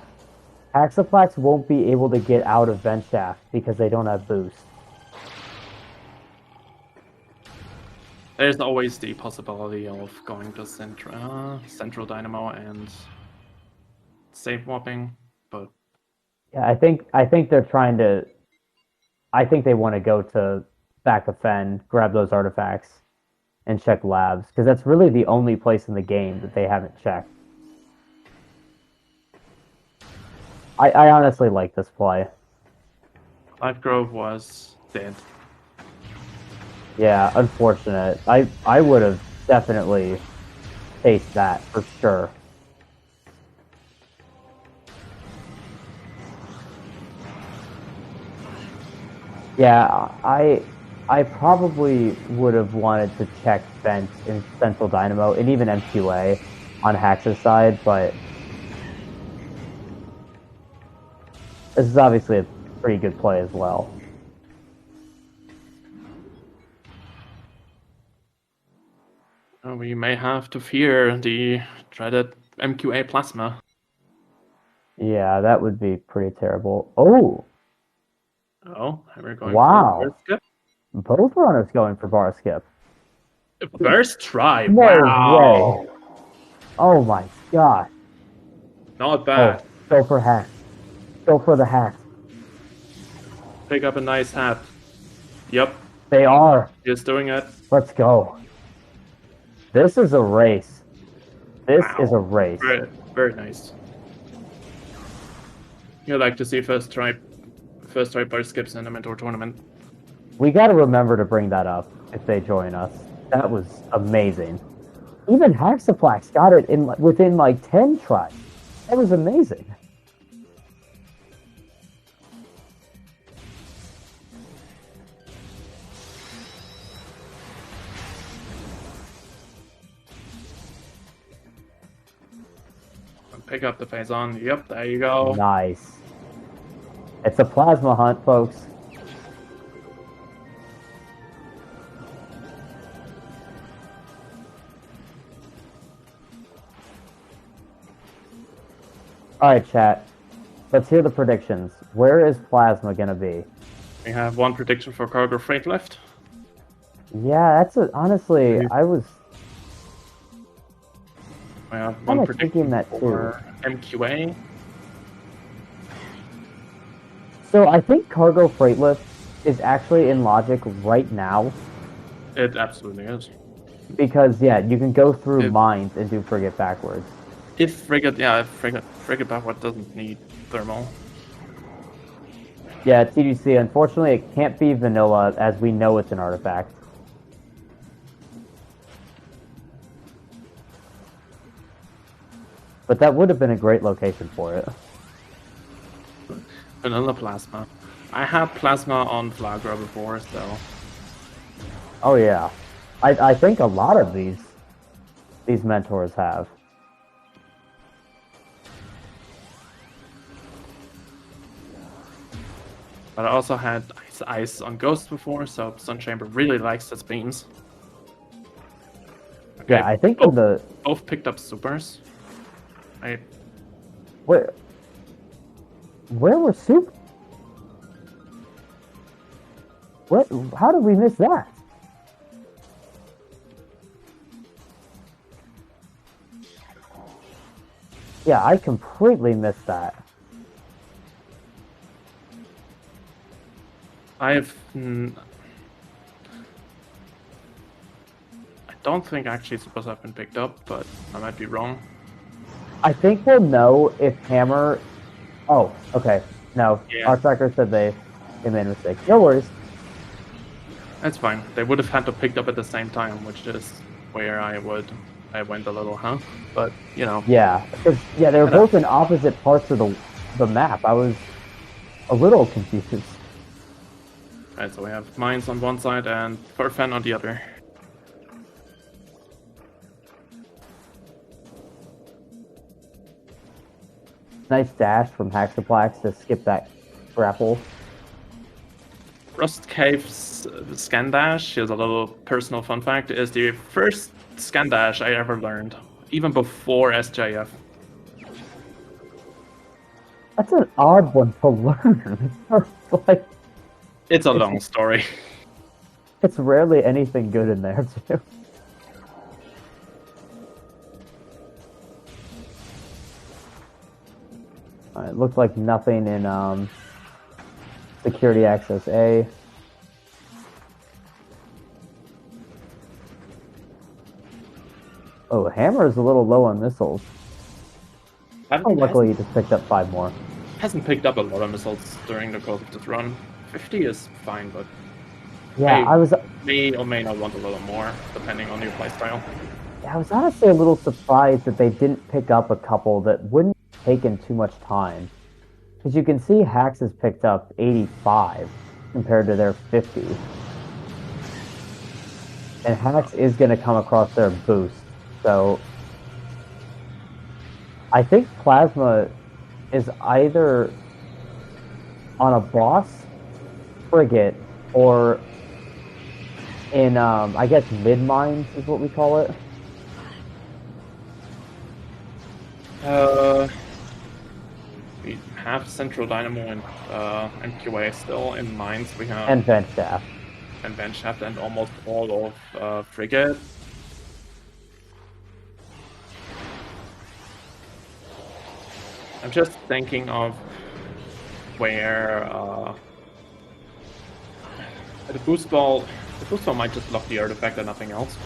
Haxaplax won't be able to get out of Vent Shaft because they don't have boost. There's always the possibility of going to Central Dynamo and safe swapping, but Yeah, I think they're trying to. I think they want to go to back of Fen, grab those artifacts, and check labs because that's really the only place in the game that they haven't checked. I honestly like this play. Life Grove was dead. Yeah, unfortunate. I would have definitely faced that for sure. Yeah, I probably would have wanted to check Vent in Central Dynamo and even MQA on Hax's side, but this is obviously a pretty good play as well. We may have to fear the dreaded MQA plasma. Yeah, that would be pretty terrible. Oh, Oh, we're going wow. for a skip. Both runners going for bar skip. First try. No Wow. way. Oh my gosh. Not bad. Oh, go for hack. Go for the hack. Pick up a nice hat. Yep, They are. he's doing it. Let's go. This is a race. This is a race. Very, very nice. You like to see first try bar skips in a mentor tournament. We got to remember to bring that up if they join us. That was amazing. Even Haxaplax got it within like 10 tries. That was amazing. Pick up the phase on. Yep, there you go. Nice. It's a plasma hunt, folks. All right, chat. Let's hear the predictions. Where is plasma gonna be? We have one prediction for cargo freight left. Yeah, honestly, I was We have kind one of prediction thinking that too. for MQA. So I think cargo freight lift is actually in logic right now It absolutely is. because yeah, you can go through mines and do frigate backwards. If frigate backward doesn't need thermal. Yeah, TGC. Unfortunately, it can't be vanilla as we know it's an artifact. But that would have been a great location for it. Vanilla plasma. I had plasma on Flagra before, so Oh yeah, I think a lot of these mentors have. but I also had ice on Ghost before, so Sunchamber really likes its beams. Okay, Yeah, I think both picked up supers. where were soup? What? How did we miss that? Yeah, I completely missed that. I don't think actually supers have been picked up, but I might be wrong. I think we'll know if Hammer. Oh, okay. No, Yeah. our tracker said they made a mistake. No worries. That's fine. They would have had to picked up at the same time, which is where I went a little, huh? But you know. Yeah, yeah, they were both in opposite parts of the map. I was a little confused. Right, so we have mines on one side and Furfan on the other. Nice dash from Haxaplax to skip that grapple. Rust Cave's scan dash, here's a little personal fun fact, is the first scan dash I ever learned, even before SJF. That's an odd one to learn. Like, It's a long story. it's rarely anything good in there, too. It looked like nothing in security access A. Oh, Hammer is a little low on missiles. Oh, luckily he just picked up 5 more. Hasn't picked up a lot of missiles during the course of this run. 50 is fine, but Yeah, may or may not want a little more, depending on your playstyle. I was honestly a little surprised that they didn't pick up a couple that wouldn't have taken too much time. Because you can see Hax has picked up 85 compared to their 50. And Hax is going to come across their boost. So I think Plasma is either on a boss frigate or in, I guess, mid-mines is what we call it. We have Central Dynamo and MQA still in Mines. We have And Vent Shaft. and Bench Shaft and almost all of Frigate. I'm just thinking of where the boost ball might just block the artifact and nothing else.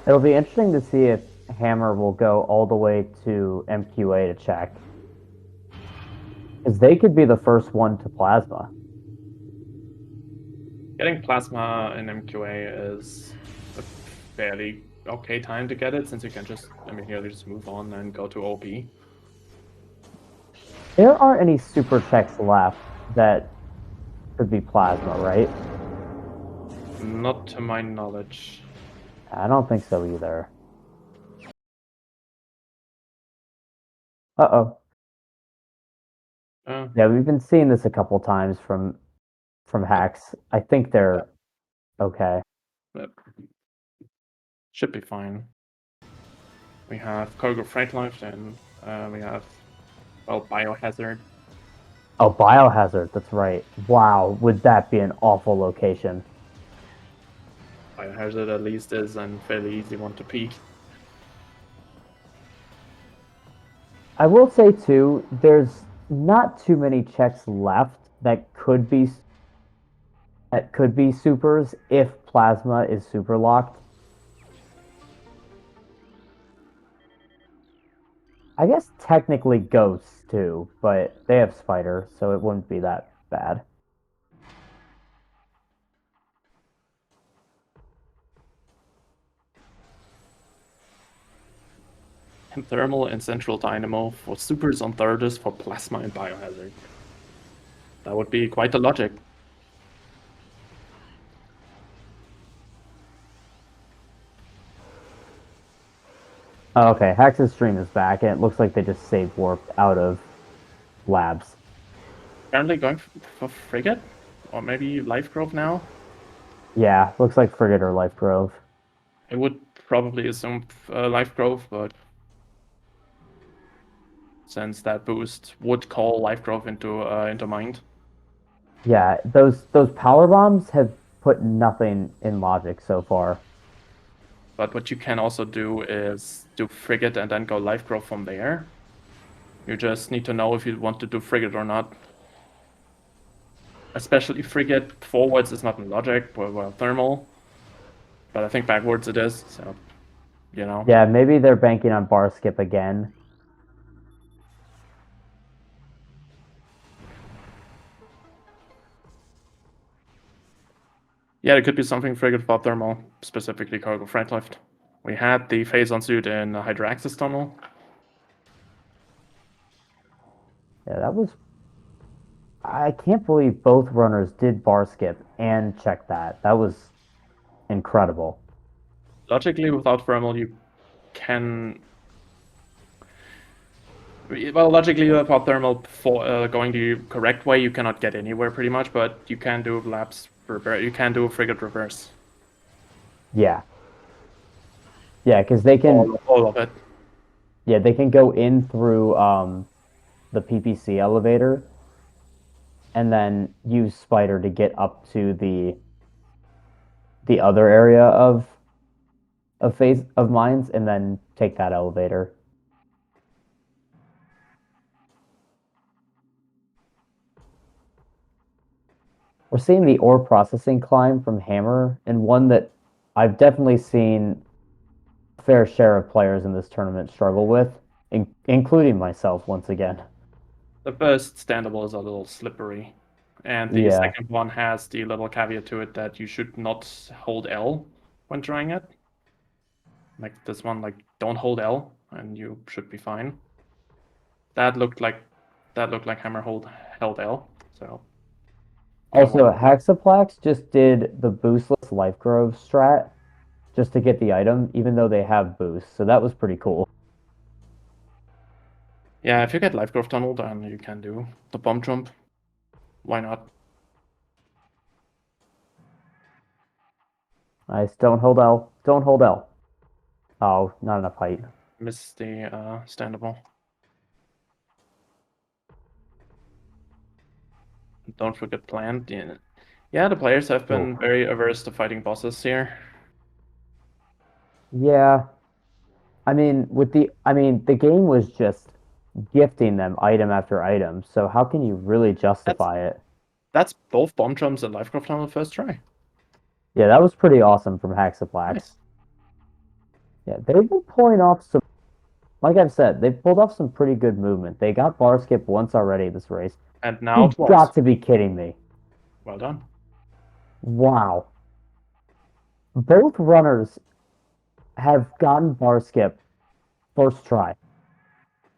It'll be interesting to see if Hammer will go all the way to MQA to check. Because they could be the first one to Plasma. Getting Plasma in MQA is a fairly okay time to get it, since you can just immediately just move on and go to OP. There aren't any super checks left that could be Plasma, right? Not to my knowledge. I don't think so either. Uh-oh. Yeah, we've been seeing this a couple times from hacks. I think they're okay. Should be fine. We have Cargo Freight Lift and we have, well, Biohazard. Oh, Biohazard, that's right. Wow, would that be an awful location? Biohazard at least is a fairly easy one to peek. I will say too, there's not too many checks left that could be supers if Plasma is super locked. I guess technically Ghosts too, but they have Spider, so it wouldn't be that bad. And Thermal and Central Dynamo for supers on Thurdus for Plasma and Biohazard. That would be quite the logic. Oh, okay, Hax's stream is back, and it looks like they just save warped out of labs. Apparently going for Frigate? Or maybe Life Grove now? Yeah, looks like Frigate or Life Grove. I would probably assume Life Grove, but since that boost would call Life Grove into mind. Yeah, those power bombs have put nothing in logic so far. But what you can also do is do Frigate and then go Life Grove from there. You just need to know if you want to do Frigate or not. Especially Frigate forwards is not in logic, well, Thermal. But I think backwards it is, so, you know. Yeah, maybe they're banking on bar skip again. Yeah, it could be something Frigate for Thermal, specifically Cargo Freight Lift. We had the phase-on suit in Hydraxis Tunnel. Yeah, that was. I can't believe both runners did bar skip and check that. That was incredible. Logically, without Thermal, you can. Well, logically, without Thermal for going the correct way, you cannot get anywhere pretty much, but you can do laps reverse. You can do Frigate reverse. Yeah. Yeah, because they can. All of it. Yeah, they can go in through the PPC elevator, and then use Spider to get up to the other area of phase of mines, and then take that elevator. We're seeing the ore processing climb from Hammer, and one that I've definitely seen a fair share of players in this tournament struggle with, including myself once again. The first standable is a little slippery. And the Yeah. second one has the little caveat to it that you should not hold L when trying it. Like this one, like don't hold L and you should be fine. That looked like Hammer held L, so Also, Haxaplax just did the boostless Life Grove strat just to get the item, even though they have boosts. So that was pretty cool. Yeah, if you get life growth tunnel, then you can do the bomb jump. Why not? Nice. Don't hold L. Don't hold L. Oh, not enough height. Miss the standable. Don't forget plant. Yeah, the players have been Oh. very averse to fighting bosses here. Yeah. I mean, the game was just gifting them item after item. So how can you really That's justify it? that's both bomb jumps and life growth tunnel first try. Yeah, that was pretty awesome from Haxaplax. Nice. Yeah, they've been pulling off some, like I've said, they've pulled off some pretty good movement. They got bar skip once already this race. And now You twice. got to be kidding me. Well done. Wow. Both runners have gotten bar skip first try.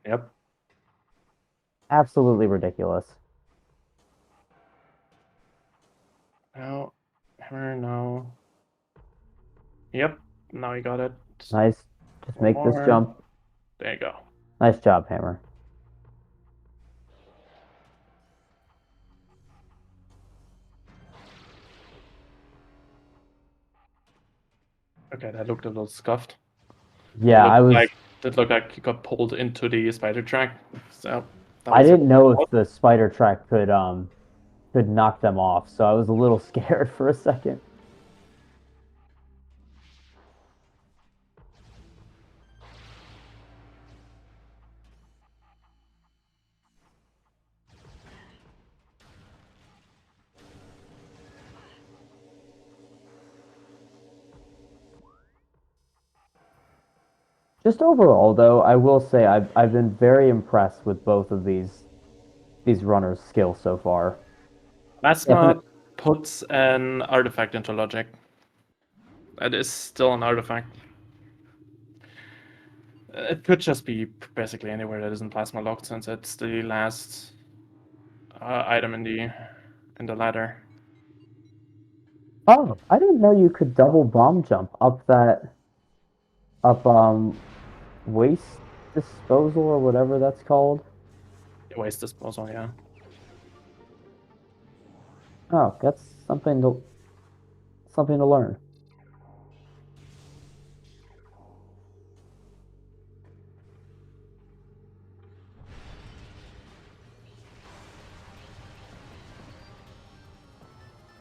Yep. Absolutely ridiculous. Now, hammer, no. Yep, now you got it. Nice. Just One make this more. jump. There you go. Nice job, Hammer. Okay, that looked a little scuffed. Yeah, I was. It looked like he got pulled into the spider track. So that I was didn't know if the spider track could knock them off, so I was a little scared for a second. Just overall, though, I will say I've been very impressed with both of these runners' skills so far. Mascot puts an artifact into logic. That is still an artifact. It could just be basically anywhere that isn't plasma locked, since it's the last item in the ladder. Oh, I didn't know you could double bomb jump up waste disposal or whatever that's called. Waste disposal, yeah. Oh, that's something to learn.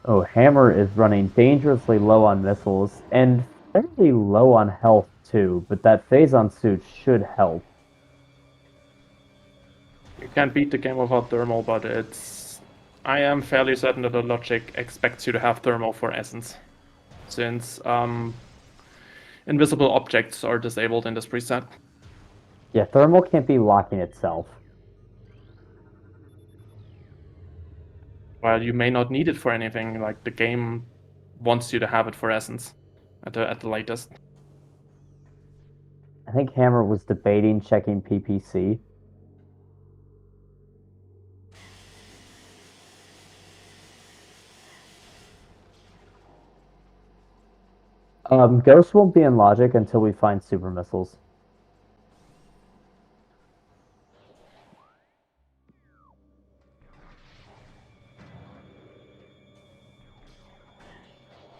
Oh, Hammer is running dangerously low on missiles and fairly low on health too, but that phase on suit should help. You can't beat the game without thermal, but I am fairly certain that the logic expects you to have thermal for essence, since invisible objects are disabled in this preset. Yeah, thermal can't be locking itself. While you may not need it for anything, like the game wants you to have it for essence at the latest. I think Hammer was debating checking PPC. Ghost won't be in logic until we find super missiles.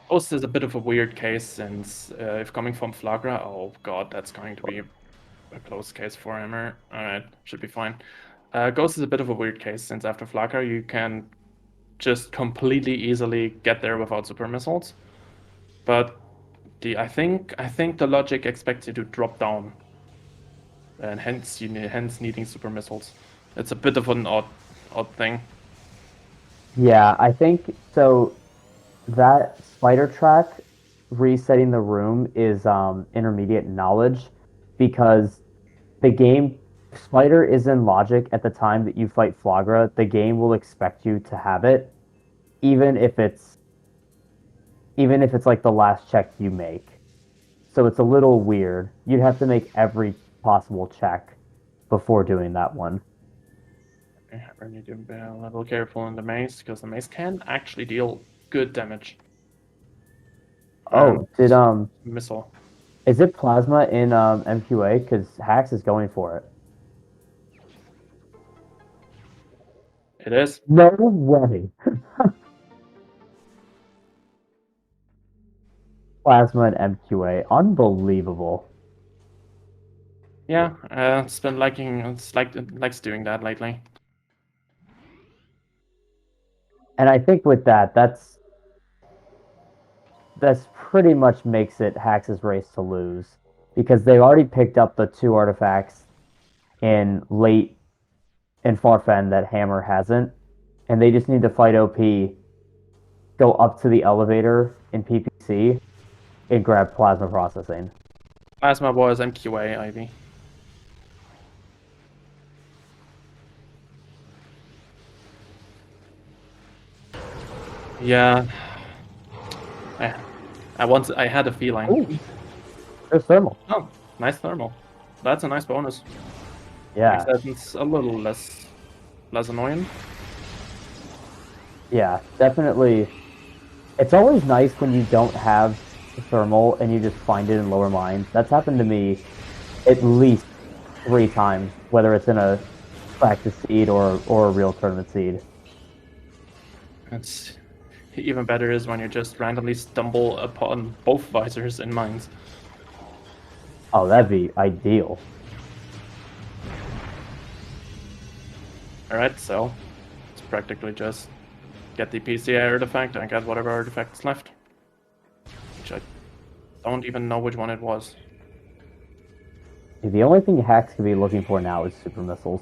Ghost is a bit of a weird case, since if coming from Flagra, oh god, that's going to be a close case for Hammer. Alright, should be fine. Ghost is a bit of a weird case, since after Flagra you can just completely easily get there without super missiles. But I think the logic expects you to drop down, and hence hence needing super missiles. It's a bit of an odd thing. Yeah, I think so. That spider track resetting the room is intermediate knowledge because the game spider is in logic at the time that you fight Flagra. The game will expect you to have it, even if it's like the last check you make. So it's a little weird. You'd have to make every possible check before doing that one. I need to be a little careful in the mace, because the mace can actually deal good damage. Oh, did missile. is it plasma in MQA? Because Hax is going for it. It is. No way. Plasma and MQA, unbelievable. Yeah, it's been liking. It likes doing that lately. And I think with that, that's pretty much makes it Hax's race to lose because they already picked up the 2 artifacts in late in Farfen that Hammer hasn't, and they just need to fight OP, go up to the elevator in PPC, and grab plasma processing. Plasma was MQA, Ivy. Yeah. I had a feeling. Ooh, there's thermal. Oh, nice thermal. That's a nice bonus. Yeah. Makes it's a little less annoying. Yeah, definitely. It's always nice when you don't have thermal and you just find it in lower mines. That's happened to me at least 3 times, whether it's in a practice seed or a real tournament seed. It's even better is when you just randomly stumble upon both visors in mines. Oh, that'd be ideal. Alright, so it's practically just get the PCA artifact and get whatever artifacts left. Which I don't even know which one it was. The only thing Hax could be looking for now is super missiles.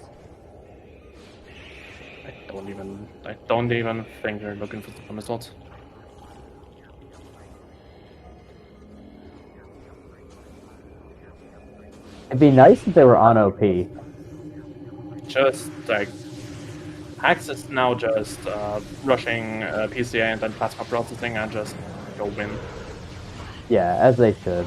I don't even think they're looking for super missiles. It'd be nice if they were on OP. Just like Hax is now just rushing PCA and then plasma processing and just go win. Yeah, as they should.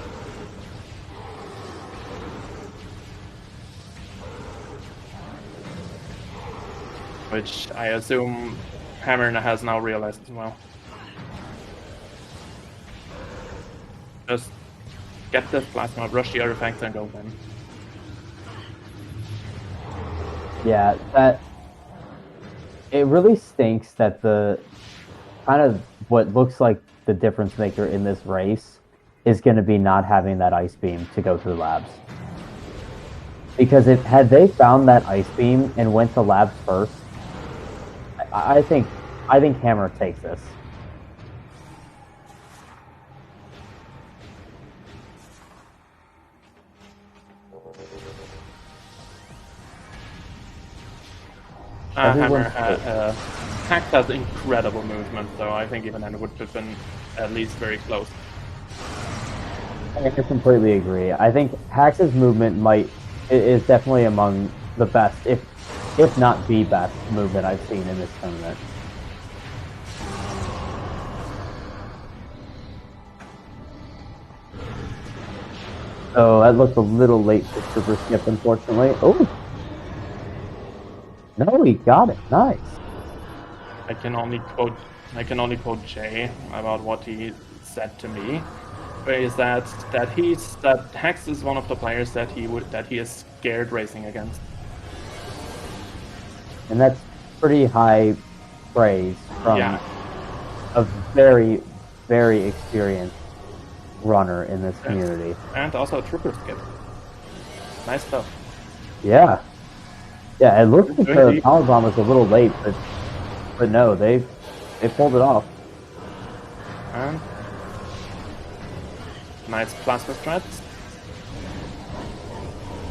Which I assume Hammer has now realized as well. Just get the plasma, rush the artifacts, and go win. Yeah, that it really stinks that the kind of what looks like the difference maker in this race is going to be not having that ice beam to go through labs. Because had they found that ice beam and went to labs first, I think Hammer takes this. Hammer Hax has incredible movement, so I think even then it would have been at least very close. I completely agree. I think Hax's movement is definitely among the best, if not the best movement I've seen in this tournament. So that looked a little late for super skip, unfortunately. Oh, no, he got it. Nice. I can only quote Jay about what he said to me, where is that Hax is one of the players that he is scared racing against. And that's pretty high praise from a very, very experienced runner in this community. And also a triple skip. Nice stuff. Yeah. Yeah, it looked like the power bomb was a little late, but no, they pulled it off. And nice plasma strats.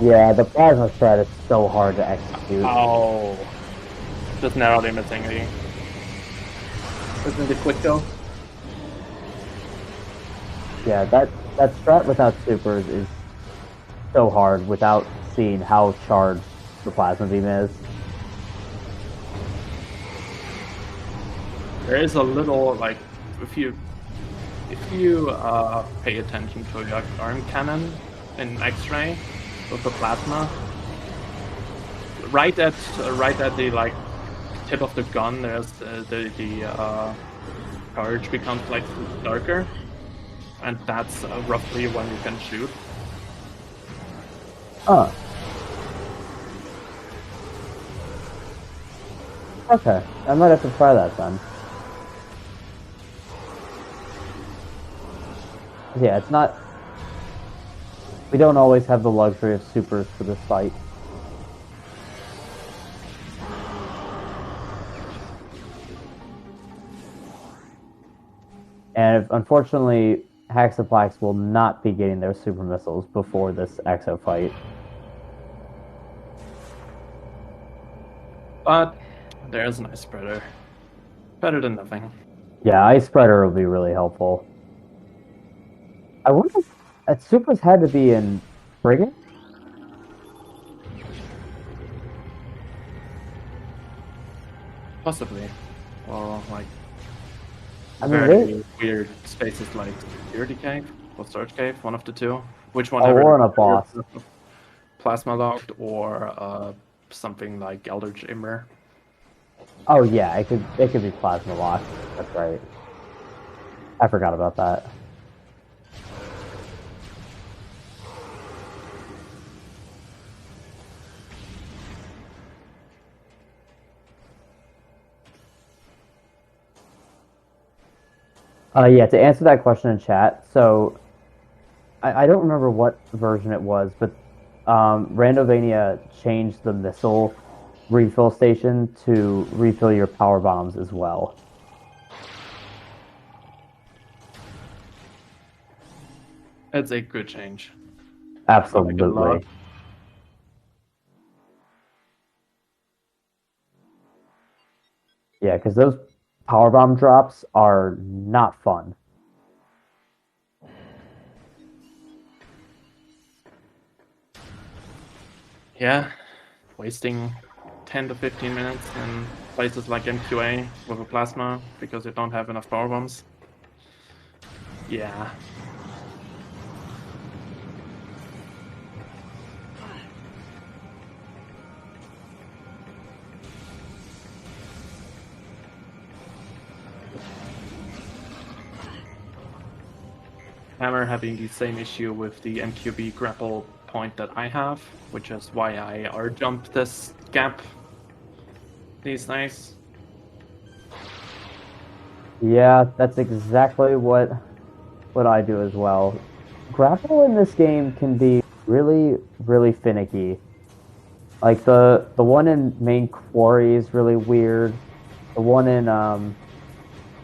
Yeah, the plasma strat is so hard to execute. Oh, just narrowly missing the. Isn't the quick go? Yeah, that strat without supers is so hard without seeing how charged the plasma beam is. There is a little like if you pay attention to your arm cannon in X-ray with the plasma, right at the like tip of the gun, there's the charge becomes like darker. and that's roughly when you can shoot. Oh. Okay, I might have to try that then. Yeah, it's not... We don't always have the luxury of supers for this fight. And unfortunately, Haxaplax will not be getting their super missiles before this Exo fight. But there's an ice spreader. Better than nothing. Yeah, Ice Spreader will be really helpful. I wonder if supers had to be in Frigate? Possibly. Or like I mean, very weird spaces like Security Cave or Search Cave, one of the two. Which one or in a boss. Plasma locked or something like Elder Chamber. Oh yeah, it could be plasma locked. That's right. I forgot about that. Yeah, to answer that question in chat, so I don't remember what version it was, but Randovania changed the missile refill station to refill your power bombs as well. It's a good change. I like it a lot. Absolutely. Yeah, because those power bomb drops are not fun. Yeah, wasting 10 to 15 minutes in places like MQA with a plasma because you don't have enough power bombs. Yeah. Hammer having the same issue with the MQB grapple point that I have, which is why I R-jumped this gap these days. Yeah, that's exactly what I do as well. Grapple in this game can be really, really finicky. Like the one in Main Quarry is really weird. The one in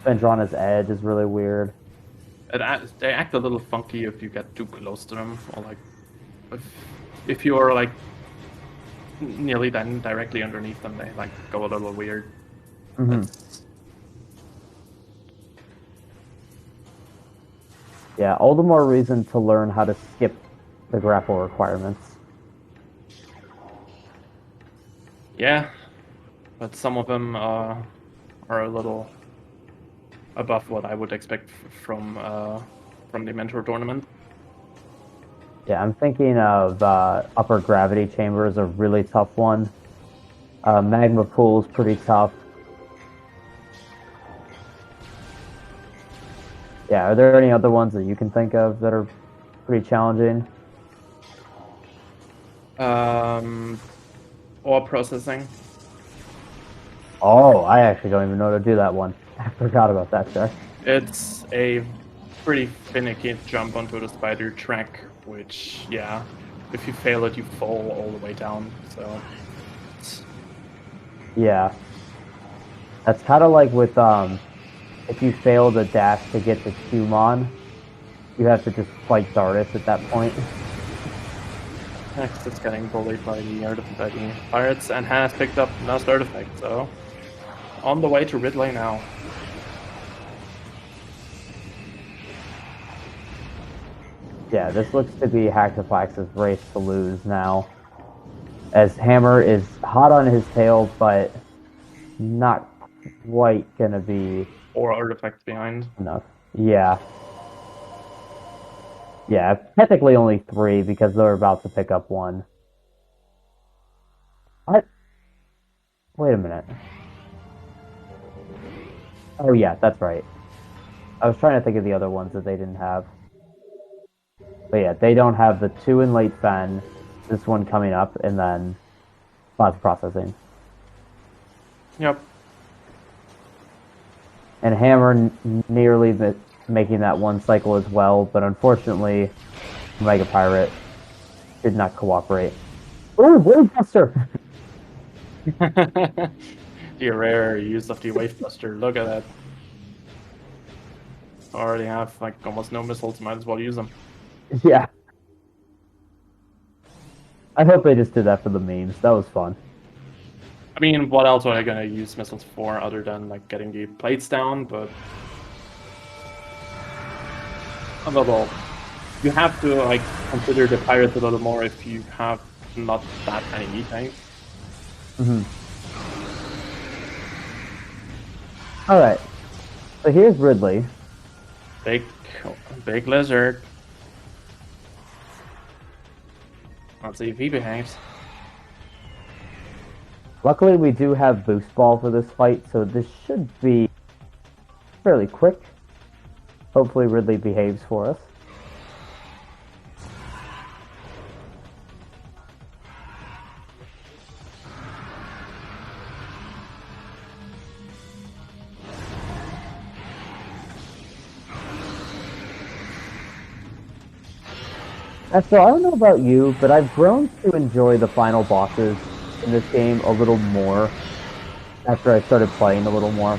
Vendrana's Edge is really weird. They act a little funky if you get too close to them, or like if you are like nearly then directly underneath them, they like go a little weird. Yeah, all the more reason to learn how to skip the grapple requirements. Yeah, but some of them are a little above what I would expect from the Mentor tournament. Yeah, I'm thinking of Upper Gravity Chamber is a really tough one. Magma Pool is pretty tough. Yeah, are there any other ones that you can think of that are pretty challenging? Or processing. Oh, I actually don't even know how to do that one. I forgot about that, sir. It's a pretty finicky jump onto the spider track, which, yeah, if you fail it, you fall all the way down. So, yeah, that's kind of like with if you fail the dash to get the Qmon, you have to just fight Dardis at that point. next, it's getting bullied by the pirates and has picked up last artifact. So, on the way to Ridley now. Yeah, this looks to be Haxaplax's race to lose now. As Hammer is hot on his tail, but not quite gonna be 4 artifacts behind. enough. Yeah. Yeah, technically only 3 because they're about to pick up 1. What? Wait a minute. Oh yeah, that's right. I was trying to think of the other ones that they didn't have. But yeah, they don't have the 2 in late fen, this one coming up, and then lots of processing. Yep. And Hammer nearly making that 1 cycle as well, but unfortunately, Mega Pirate did not cooperate. Oh, Wave Buster! The rare use of the Wave Buster. Look at that. I already have like almost no missiles. Might as well use them. Yeah. I hope they just did that for the memes. That was fun. I mean, what else are I gonna use missiles for other than like getting the plates down? But above all, you have to like consider the pirates a little more if you have not that many tanks. All right. So here's Ridley. Big lizard. Let's see if he behaves. Luckily, we do have Boost Ball for this fight, so this should be fairly quick. Hopefully Ridley behaves for us. So I don't know about you, but I've grown to enjoy the final bosses in this game a little more after I started playing a little more.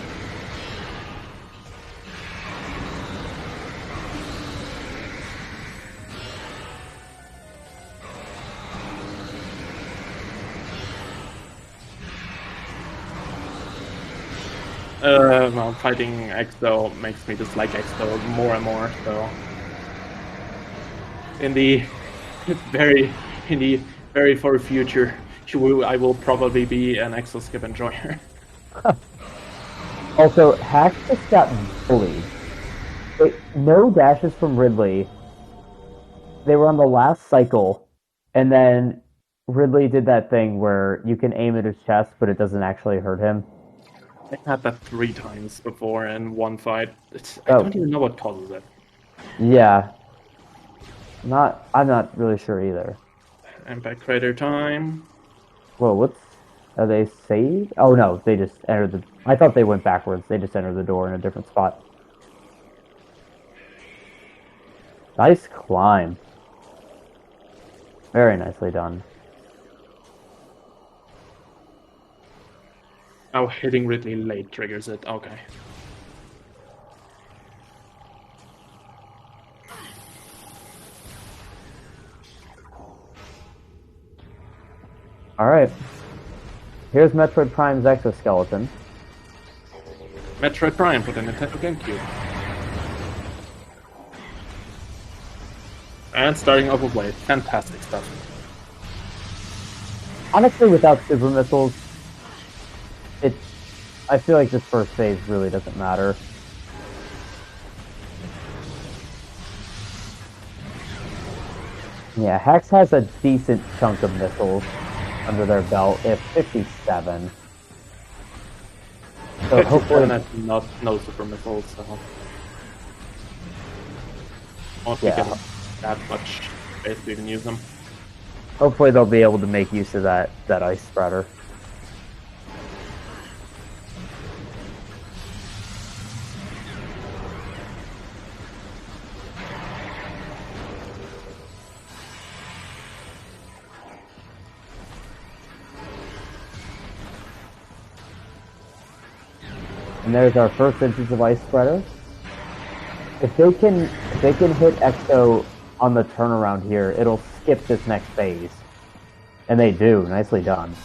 Well, fighting Exo makes me dislike Exo more and more, so in the very far future, I will probably be an Exo skip enjoyer. Also, Hax just got bullied. No dashes from Ridley. They were on the last cycle, and then Ridley did that thing where you can aim at his chest, but it doesn't actually hurt him. I had that 3 times before in one fight. I don't even know what causes it. Yeah. I'm not really sure either. Impact crater time. Whoa, are they saved? Oh no, they just entered I thought they went backwards. They just entered the door in a different spot. Nice climb. Very nicely done. Oh, hitting Ridley late triggers it. Okay. Alright. Here's Metroid Prime's exoskeleton. Metroid Prime for the Nintendo GameCube. And starting off with Blade. Fantastic stuff. Honestly, without super missiles, I feel like this first phase really doesn't matter. Yeah, Hex has a decent chunk of missiles under their belt at 57. So hopefully no super missiles, so won't yeah. get that much space to even use them. Hopefully they'll be able to make use of that ice spreader. And there's our first instance of ice spreader. If they can hit Exo on the turnaround here, it'll skip this next phase. And they do. Nicely done.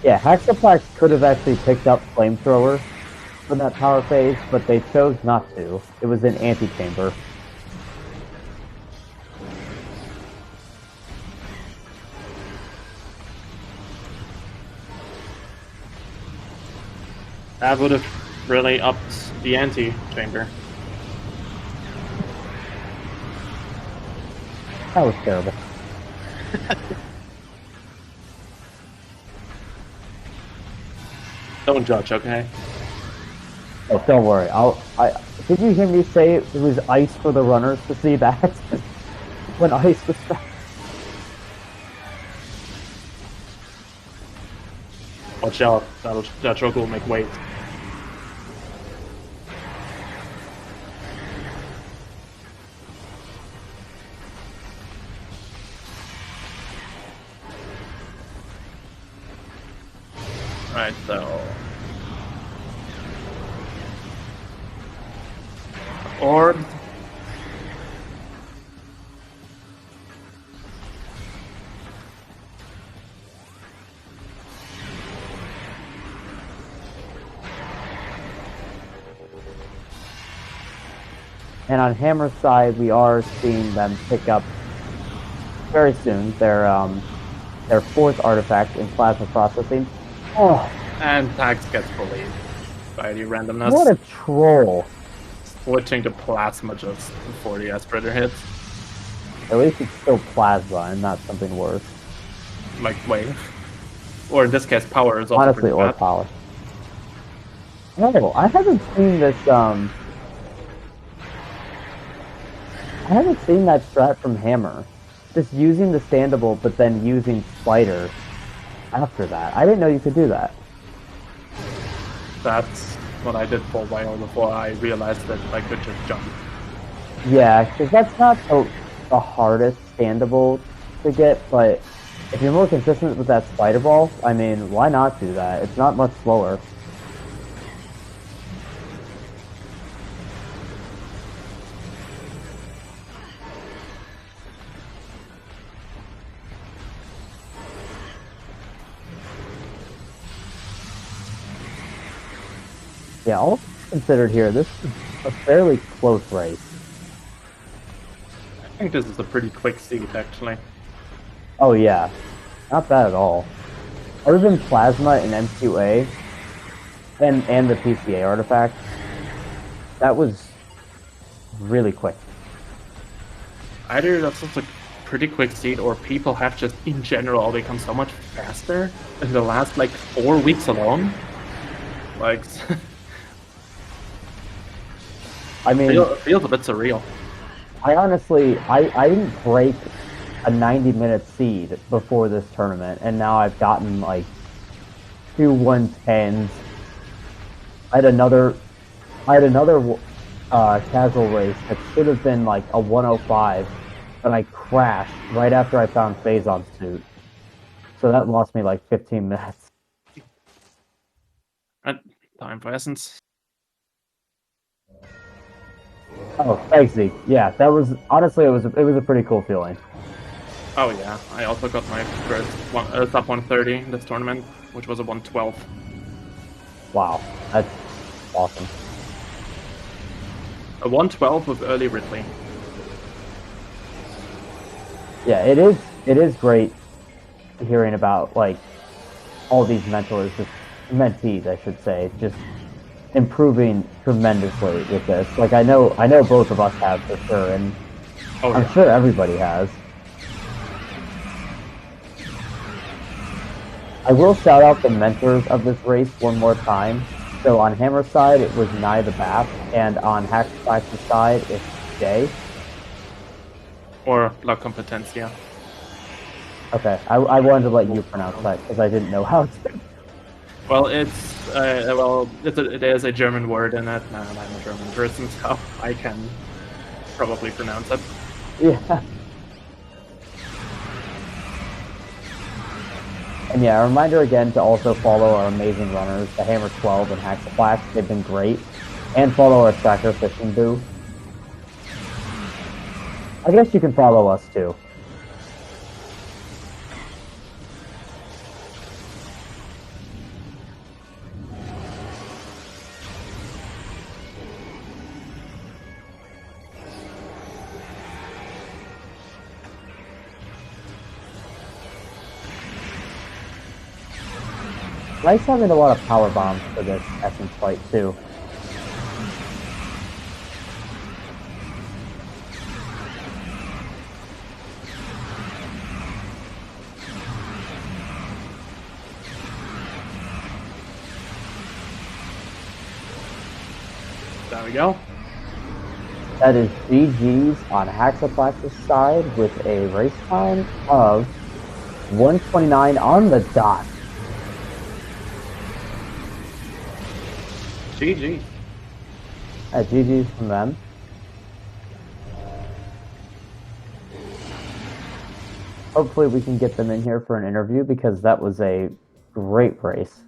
Yeah, Haxaplax could have actually picked up Flamethrower for that power phase, but they chose not to. It was an anti-chamber. That would have really upped the anti-chamber. That was terrible. Don't judge, okay? Oh, don't worry. Did you hear me say it was ice for the runners to see that? When ice was back. Watch out, that choke will make weight. Right, so... Orb. And on Hammer's side, we are seeing them pick up very soon their fourth artifact in plasma processing. Oh, And Tax gets bullied by the randomness. what a troll! Switching to plasma just before the aspirator hits. At least it's still plasma and not something worse. Like wave. Or in this case, power is also Honestly, pretty or bad. power. No, I haven't seen this. I haven't seen that strat from Hammer. Just using the standable, but then using Spider after that. I didn't know you could do that. That's what I did for a while before I realized that I could just jump. Yeah, because that's not the hardest standable to get, but if you're more consistent with that Spider Ball, I mean, why not do that? It's not much slower. Yeah, all considered here, this is a fairly close race. I think this is a pretty quick seed, actually. Oh yeah, not bad at all. Other than Plasma and MQA, and the PCA artifact, that was really quick. Either that's just a pretty quick seed, or people have just, in general, become so much faster in the last, like, 4 weeks alone. Like, I mean, feels a bit surreal. I honestly, I didn't break a 90-minute seed before this tournament, and now I've gotten like 2 110s. I had another casual race that should have been like a 105, but I crashed right after I found Phazon's suit. So that lost me like 15 minutes. Time for essence. Oh, thanks, Zeke. Yeah, that was honestly it was a pretty cool feeling. Oh yeah, I also got my first top 130 in this tournament, which was a 112. Wow, that's awesome. A 112 with early Ridley. Yeah, it is great hearing about like all these mentees, I should say, just improving tremendously with this. Like I know both of us have for sure, and I'm sure everybody has. I will shout out the mentors of this race one more time. So on Hammer's side, it was Nye the Bath, and on Haxaplax's side, it's Jay. Or La Competencia. Okay, I wanted to let you pronounce that because I didn't know how to. Well, it is a German word in it, and I'm a German person, so I can probably pronounce it. Yeah. And yeah, a reminder again to also follow our amazing runners, TheHammer12 and Haxaplax. They've been great. And follow our Tracker Fishing Boo. I guess you can follow us too. Nice having a lot of power bombs for this essence fight too. There we go. That is GG's on Haxaplax's side with a race time of 129 on the dot. GG. GG's from them. Hopefully we can get them in here for an interview because that was a great race.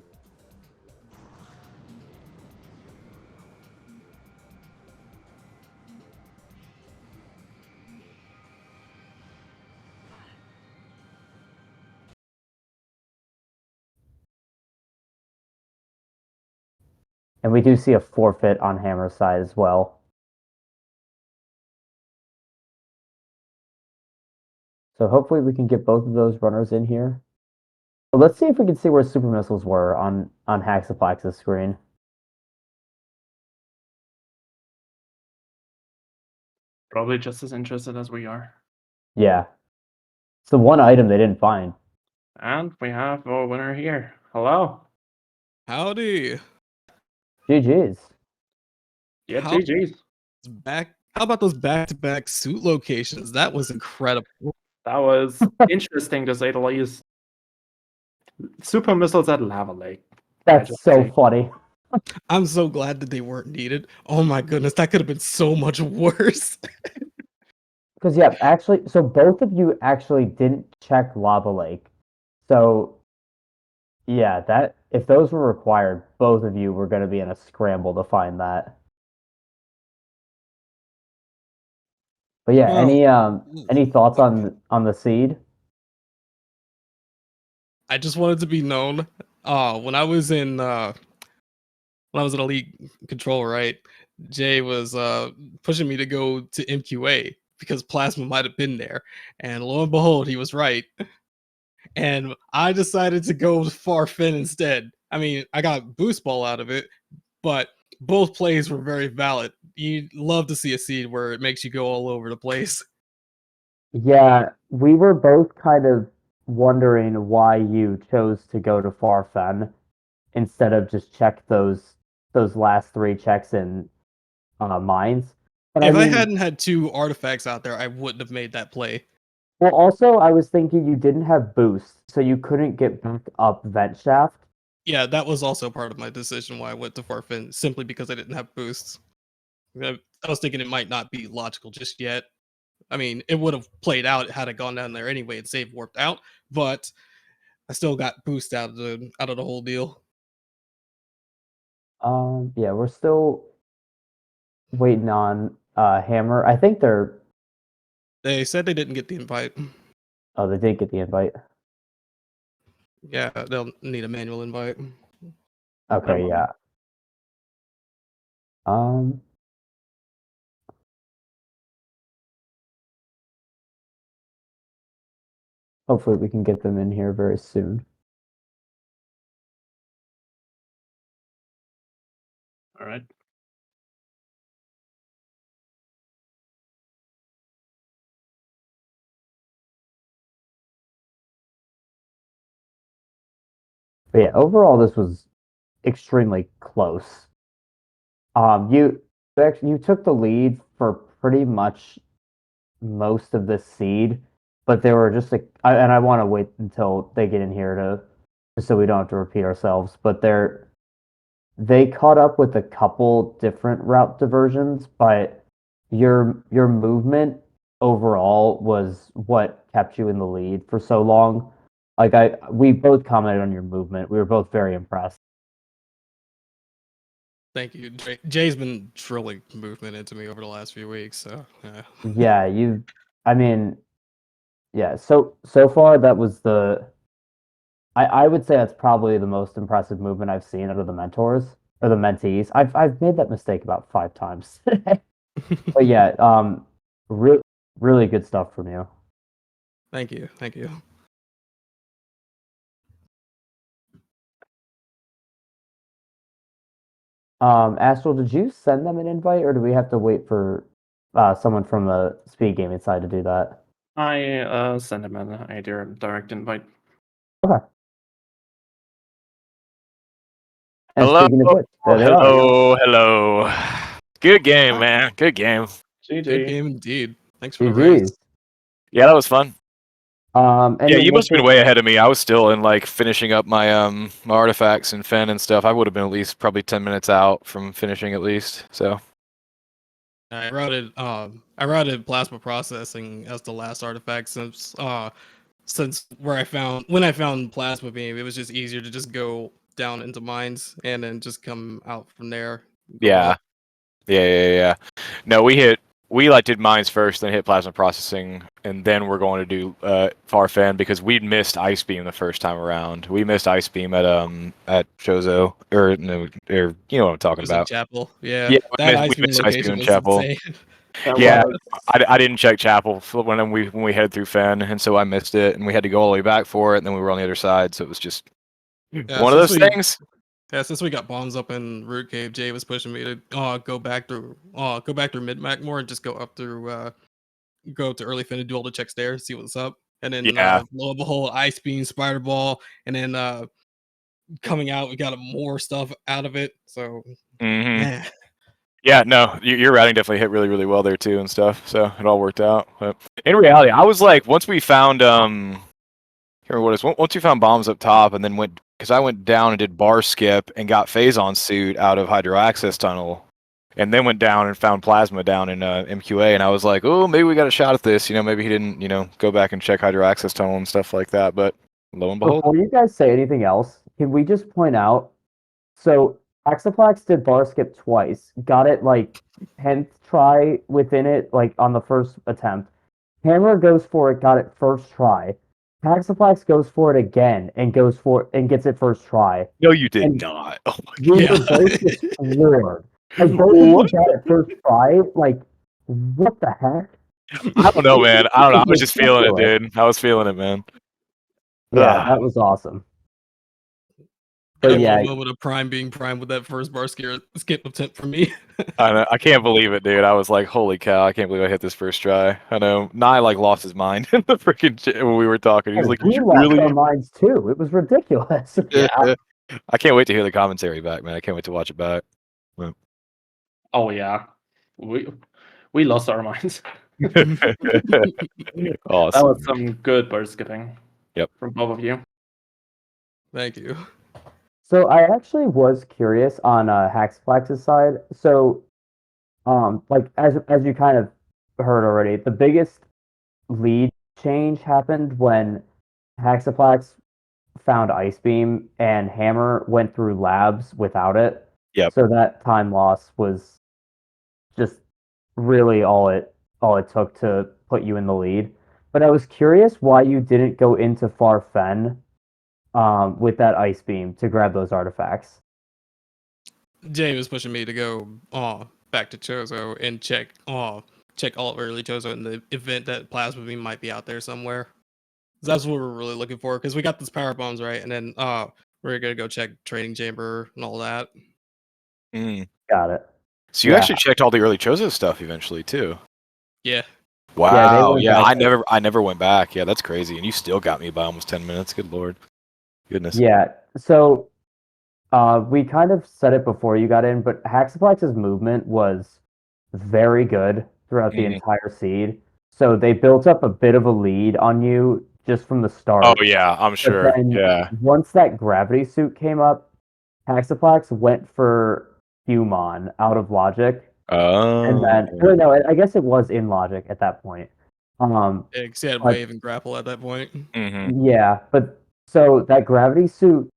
And we do see a forfeit on Hammer's side as well. So hopefully we can get both of those runners in here. But let's see if we can see where super missiles were on Haxaplax's screen. Probably just as interested as we are. Yeah. It's the one item they didn't find. And we have our winner here. Hello. Howdy. GG's. Yeah, How GG's. How about those back-to-back suit locations? That was incredible. That was interesting to say the least. Super missiles at Lava Lake. That's so funny. I'm so glad that they weren't needed. Oh my goodness, that could have been so much worse. Because yeah, actually, so both of you actually didn't check Lava Lake. So yeah, that if those were required, both of you were going to be in a scramble to find that. But yeah, Well, any thoughts on the seed? I just wanted to be known. When I was in Elite Control, right? Jay was pushing me to go to MQA because Plasma might have been there, and lo and behold, he was right. And I decided to go Farfen instead. I mean, I got Boost Ball out of it, but both plays were very valid. You'd love to see a seed where it makes you go all over the place. Yeah, we were both kind of wondering why you chose to go to Farfen instead of just check those last three checks in mines. And If I I mean, hadn't had two artifacts out there, I wouldn't have made that play. well, also I was thinking you didn't have boost, so you couldn't get back up vent shaft. Yeah, that was also part of my decision why I went to Farfen, simply because I didn't have boosts. I was thinking it might not be logical just yet. I mean, it would have played out had I gone down there anyway and save warped out, but I still got boost out of the whole deal. Yeah, we're still waiting on Hammer. I think They said they didn't get the invite. they did get the invite. Yeah, they'll need a manual invite. Okay, yeah. Hopefully we can get them in here very soon. All right. But yeah, overall this was extremely close. You took the lead for pretty much most of this seed, but there were just and I want to wait until they get in here to just so we don't have to repeat ourselves. But they caught up with a couple different route diversions, but your movement overall was what kept you in the lead for so long. Like we both commented on your movement. We were both very impressed. Thank you. Jay's been drilling movement into me over the last few weeks, so yeah. Yeah, I mean, yeah. So far that was I would say that's probably the most impressive movement I've seen out of the mentors or the mentees. I've made that mistake about 5 times today. But yeah, really good stuff from you. Thank you. Thank you. Astral, did you send them an invite, or do we have to wait for someone from the speed gaming side to do that? I sent him a direct invite. Okay. And Hello, speaking of which, there they are. hello. Good game, man. Good game. Good GG. game indeed. Thanks for the race. GG's. Yeah, that was fun. And Yeah, you must have been initial- way ahead of me. I was still in like finishing up my my artifacts and fen and stuff. I would have been at least probably 10 minutes out from finishing at least. So I routed plasma processing as the last artifact since when I found plasma beam, it was just easier to just go down into mines and then just come out from there. Go yeah. up. Yeah. No, we like did mines first, then hit plasma processing, and then we're going to do far fen because we'd missed ice beam the first time around. We missed ice beam at Chozo, or no, or you know what I'm It talking was in about. Chapel. Yeah, Yeah, that we ice beam missed ice beam location in was Chapel. insane. Yeah, was- I didn't check Chapel when we headed through fen, and so I missed it, and we had to go all the way back for it, and then we were on the other side, so it was just Yeah, one of those things. Yeah, since we got bombs up in Root Cave, Jay was pushing me to go back through mid-mac more and just go up through go up to early fin and do all the checks there, see what's up. And then Yeah. lo and behold, ice beam, spider ball, and then coming out, we got more stuff out of it. So yeah. Yeah, no, your routing definitely hit really, really well there too and stuff. So it all worked out. But in reality, I was like, once we found can't remember what it is. Once we found bombs up top, and then because I went down and did bar skip and got Phazon suit out of hydro access tunnel, and then went down and found plasma down in MQA, and I was like, oh, maybe we got a shot at this. Maybe he didn't, go back and check hydro access tunnel and stuff like that. But lo and behold, Before you guys say anything else, can we just point out? So Haxaplax did bar skip twice, got it like 10th try within it, like on the first attempt. Hammer goes for it, got it first try. Haxaplax goes for it again and gets it first try. no, you did And not. Oh my We Yeah. were both just floored. Like both of you got it first try. Like, what the heck? I don't know, man. I don't know. I was just feeling it, Ridiculous. dude. I was feeling it, man. Yeah, Ah. that was awesome. Had But a yeah, little moment of Prime being Prime with that first bar skip attempt for me. I can't believe it, dude. I was like, holy cow, I can't believe I hit this first try. I know. Nye like lost his mind in the freaking when we were talking. He was like, we "Did you lost really?" our minds too. It was ridiculous. Yeah. I can't wait to hear the commentary back, man. I can't wait to watch it back. Oh yeah. We lost our minds. Awesome. That was some good bird skipping. Yep. From both of you. Thank you. So I actually was curious on Haxflax's side. So, like as you kind of heard already, the biggest lead change happened when Haxaplax found Ice Beam and Hammer went through labs without it. Yep. So that time loss was just really all it took to put you in the lead. But I was curious why you didn't go into Far Fen with that Ice Beam to grab those artifacts. Jay was pushing me to go back to Chozo and check all early Chozo in the event that plasma beam might be out there somewhere. That's what we're really looking for because we got these power bombs right, and then we're gonna go check training chamber and all that. Got it. So you Yeah. actually checked all the early Chozo stuff eventually too. Yeah. Wow. went Yeah, back I never went back. Yeah, that's crazy. And you still got me by almost 10 minutes. Good lord. Goodness. Yeah. So we kind of said it before you got in, but Haxaplax's movement was very good throughout the Mhm. entire seed. So they built up a bit of a lead on you just from the start. Oh yeah, I'm But sure. then Yeah. once that gravity suit came up, Haxaplax went for Human out of logic. And Oh. then, no, I guess it was in logic at that point. Yeah, 'cause he had But- wave and grapple at that point. Yeah, but so that gravity suit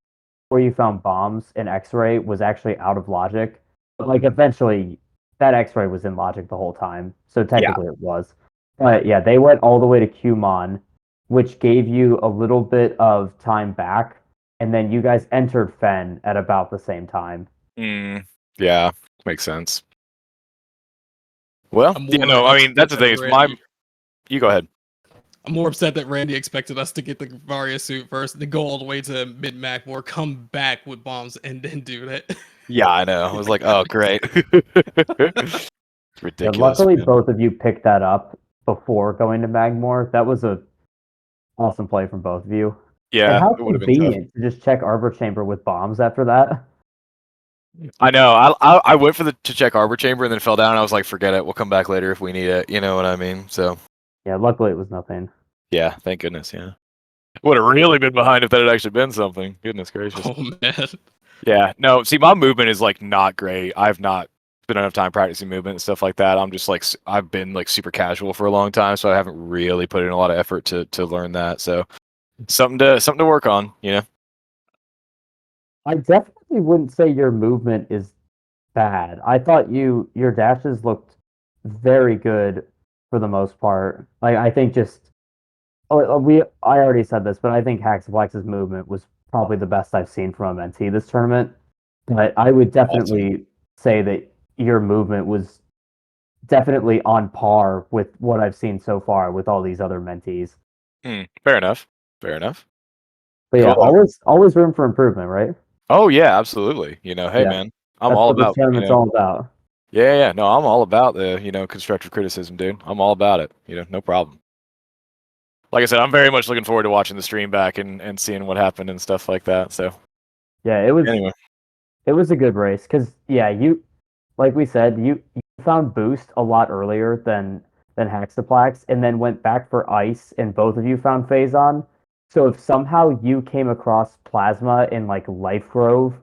where you found bombs in X-ray was actually out of logic. But like eventually that X-ray was in logic the whole time. So technically it was. But yeah, they went all the way to Qmon, which gave you a little bit of time back, and then you guys entered Fen at about the same time. Yeah, makes sense. Well, I'm you more know, I mean, upset that's the that thing. Is Randy- You go ahead. I'm more upset that Randy expected us to get the Varia suit first, to go all the way to mid Mac more, come back with bombs, and then do that. Yeah, I know. I was like, oh, great. It's Yeah, ridiculous. luckily, man. both of you picked that up before going to Magmore. That was a awesome play from both of you. Yeah, And how it would have been tough. convenient to just check Arbor Chamber with bombs after that. I know. I went for to check Arbor Chamber and then fell down. And I was like, forget it. We'll come back later if we need it. You know what I mean? So Yeah, luckily it was nothing. yeah, thank goodness. Yeah, would have really been behind if that had actually been something. Goodness gracious. Oh man. Yeah. No. See, my movement is like not great. I've not spent enough time practicing movement and stuff like that. I'm just like I've been like super casual for a long time, so I haven't really put in a lot of effort to learn that. So something to work on. You know. I definitely wouldn't say your movement is bad. I thought your dashes looked very good for the most part. Like I think just I already said this, but I think Haxaplax's movement was probably the best I've seen from a mentee this tournament. But I would definitely say that your movement was definitely on par with what I've seen so far with all these other mentees. Fair enough. Fair enough. But yeah, Cool. always room for improvement, right? Oh yeah, absolutely. You know, hey Yeah, man, I'm that's all what this about, tournament's all about. yeah, no, I'm all about the, constructive criticism, dude. I'm all about it. No problem. Like I said, I'm very much looking forward to watching the stream back and seeing what happened and stuff like that. So Yeah, anyway, it was a good race because yeah, you like we said, you found Boost a lot earlier than Hexaplex, and then went back for Ice, and both of you found Phazon. So if somehow you came across Plasma in like Life Grove,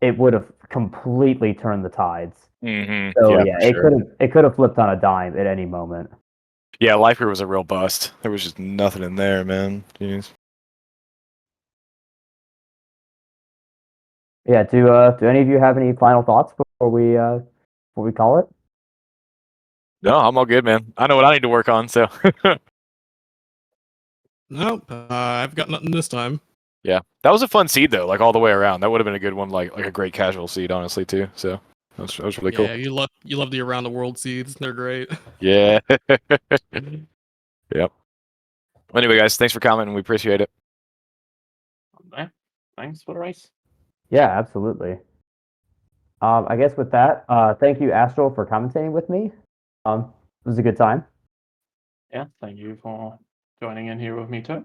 it would have completely turned the tides. So yeah, yeah, for sure. it could have flipped on a dime at any moment. Yeah, Lifer was a real bust. There was just nothing in there, man. Jeez. Yeah, do any of you have any final thoughts before we call it? No, I'm all good, man. I know what I need to work on. So Nope. I've got nothing this time. yeah, that was a fun seed though, like all the way around. That would have been a good one, like a great casual seed, honestly, too. So that was really cool. Yeah, you love the around the world seeds. They're great. Yeah. Yep. Anyway, guys, thanks for commenting. We appreciate it. Yeah, thanks for the race. Yeah, absolutely. I guess with that, thank you, Astral, for commentating with me. It was a good time. Yeah, thank you for joining in here with me too.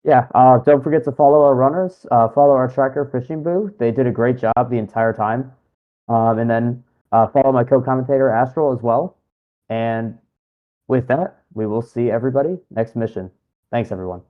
Yeah, don't forget to follow our runners. Follow our tracker, Fishing Boo. They did a great job the entire time. And then follow my co-commentator, Astral, as well. And with that, we will see everybody next mission. Thanks, everyone.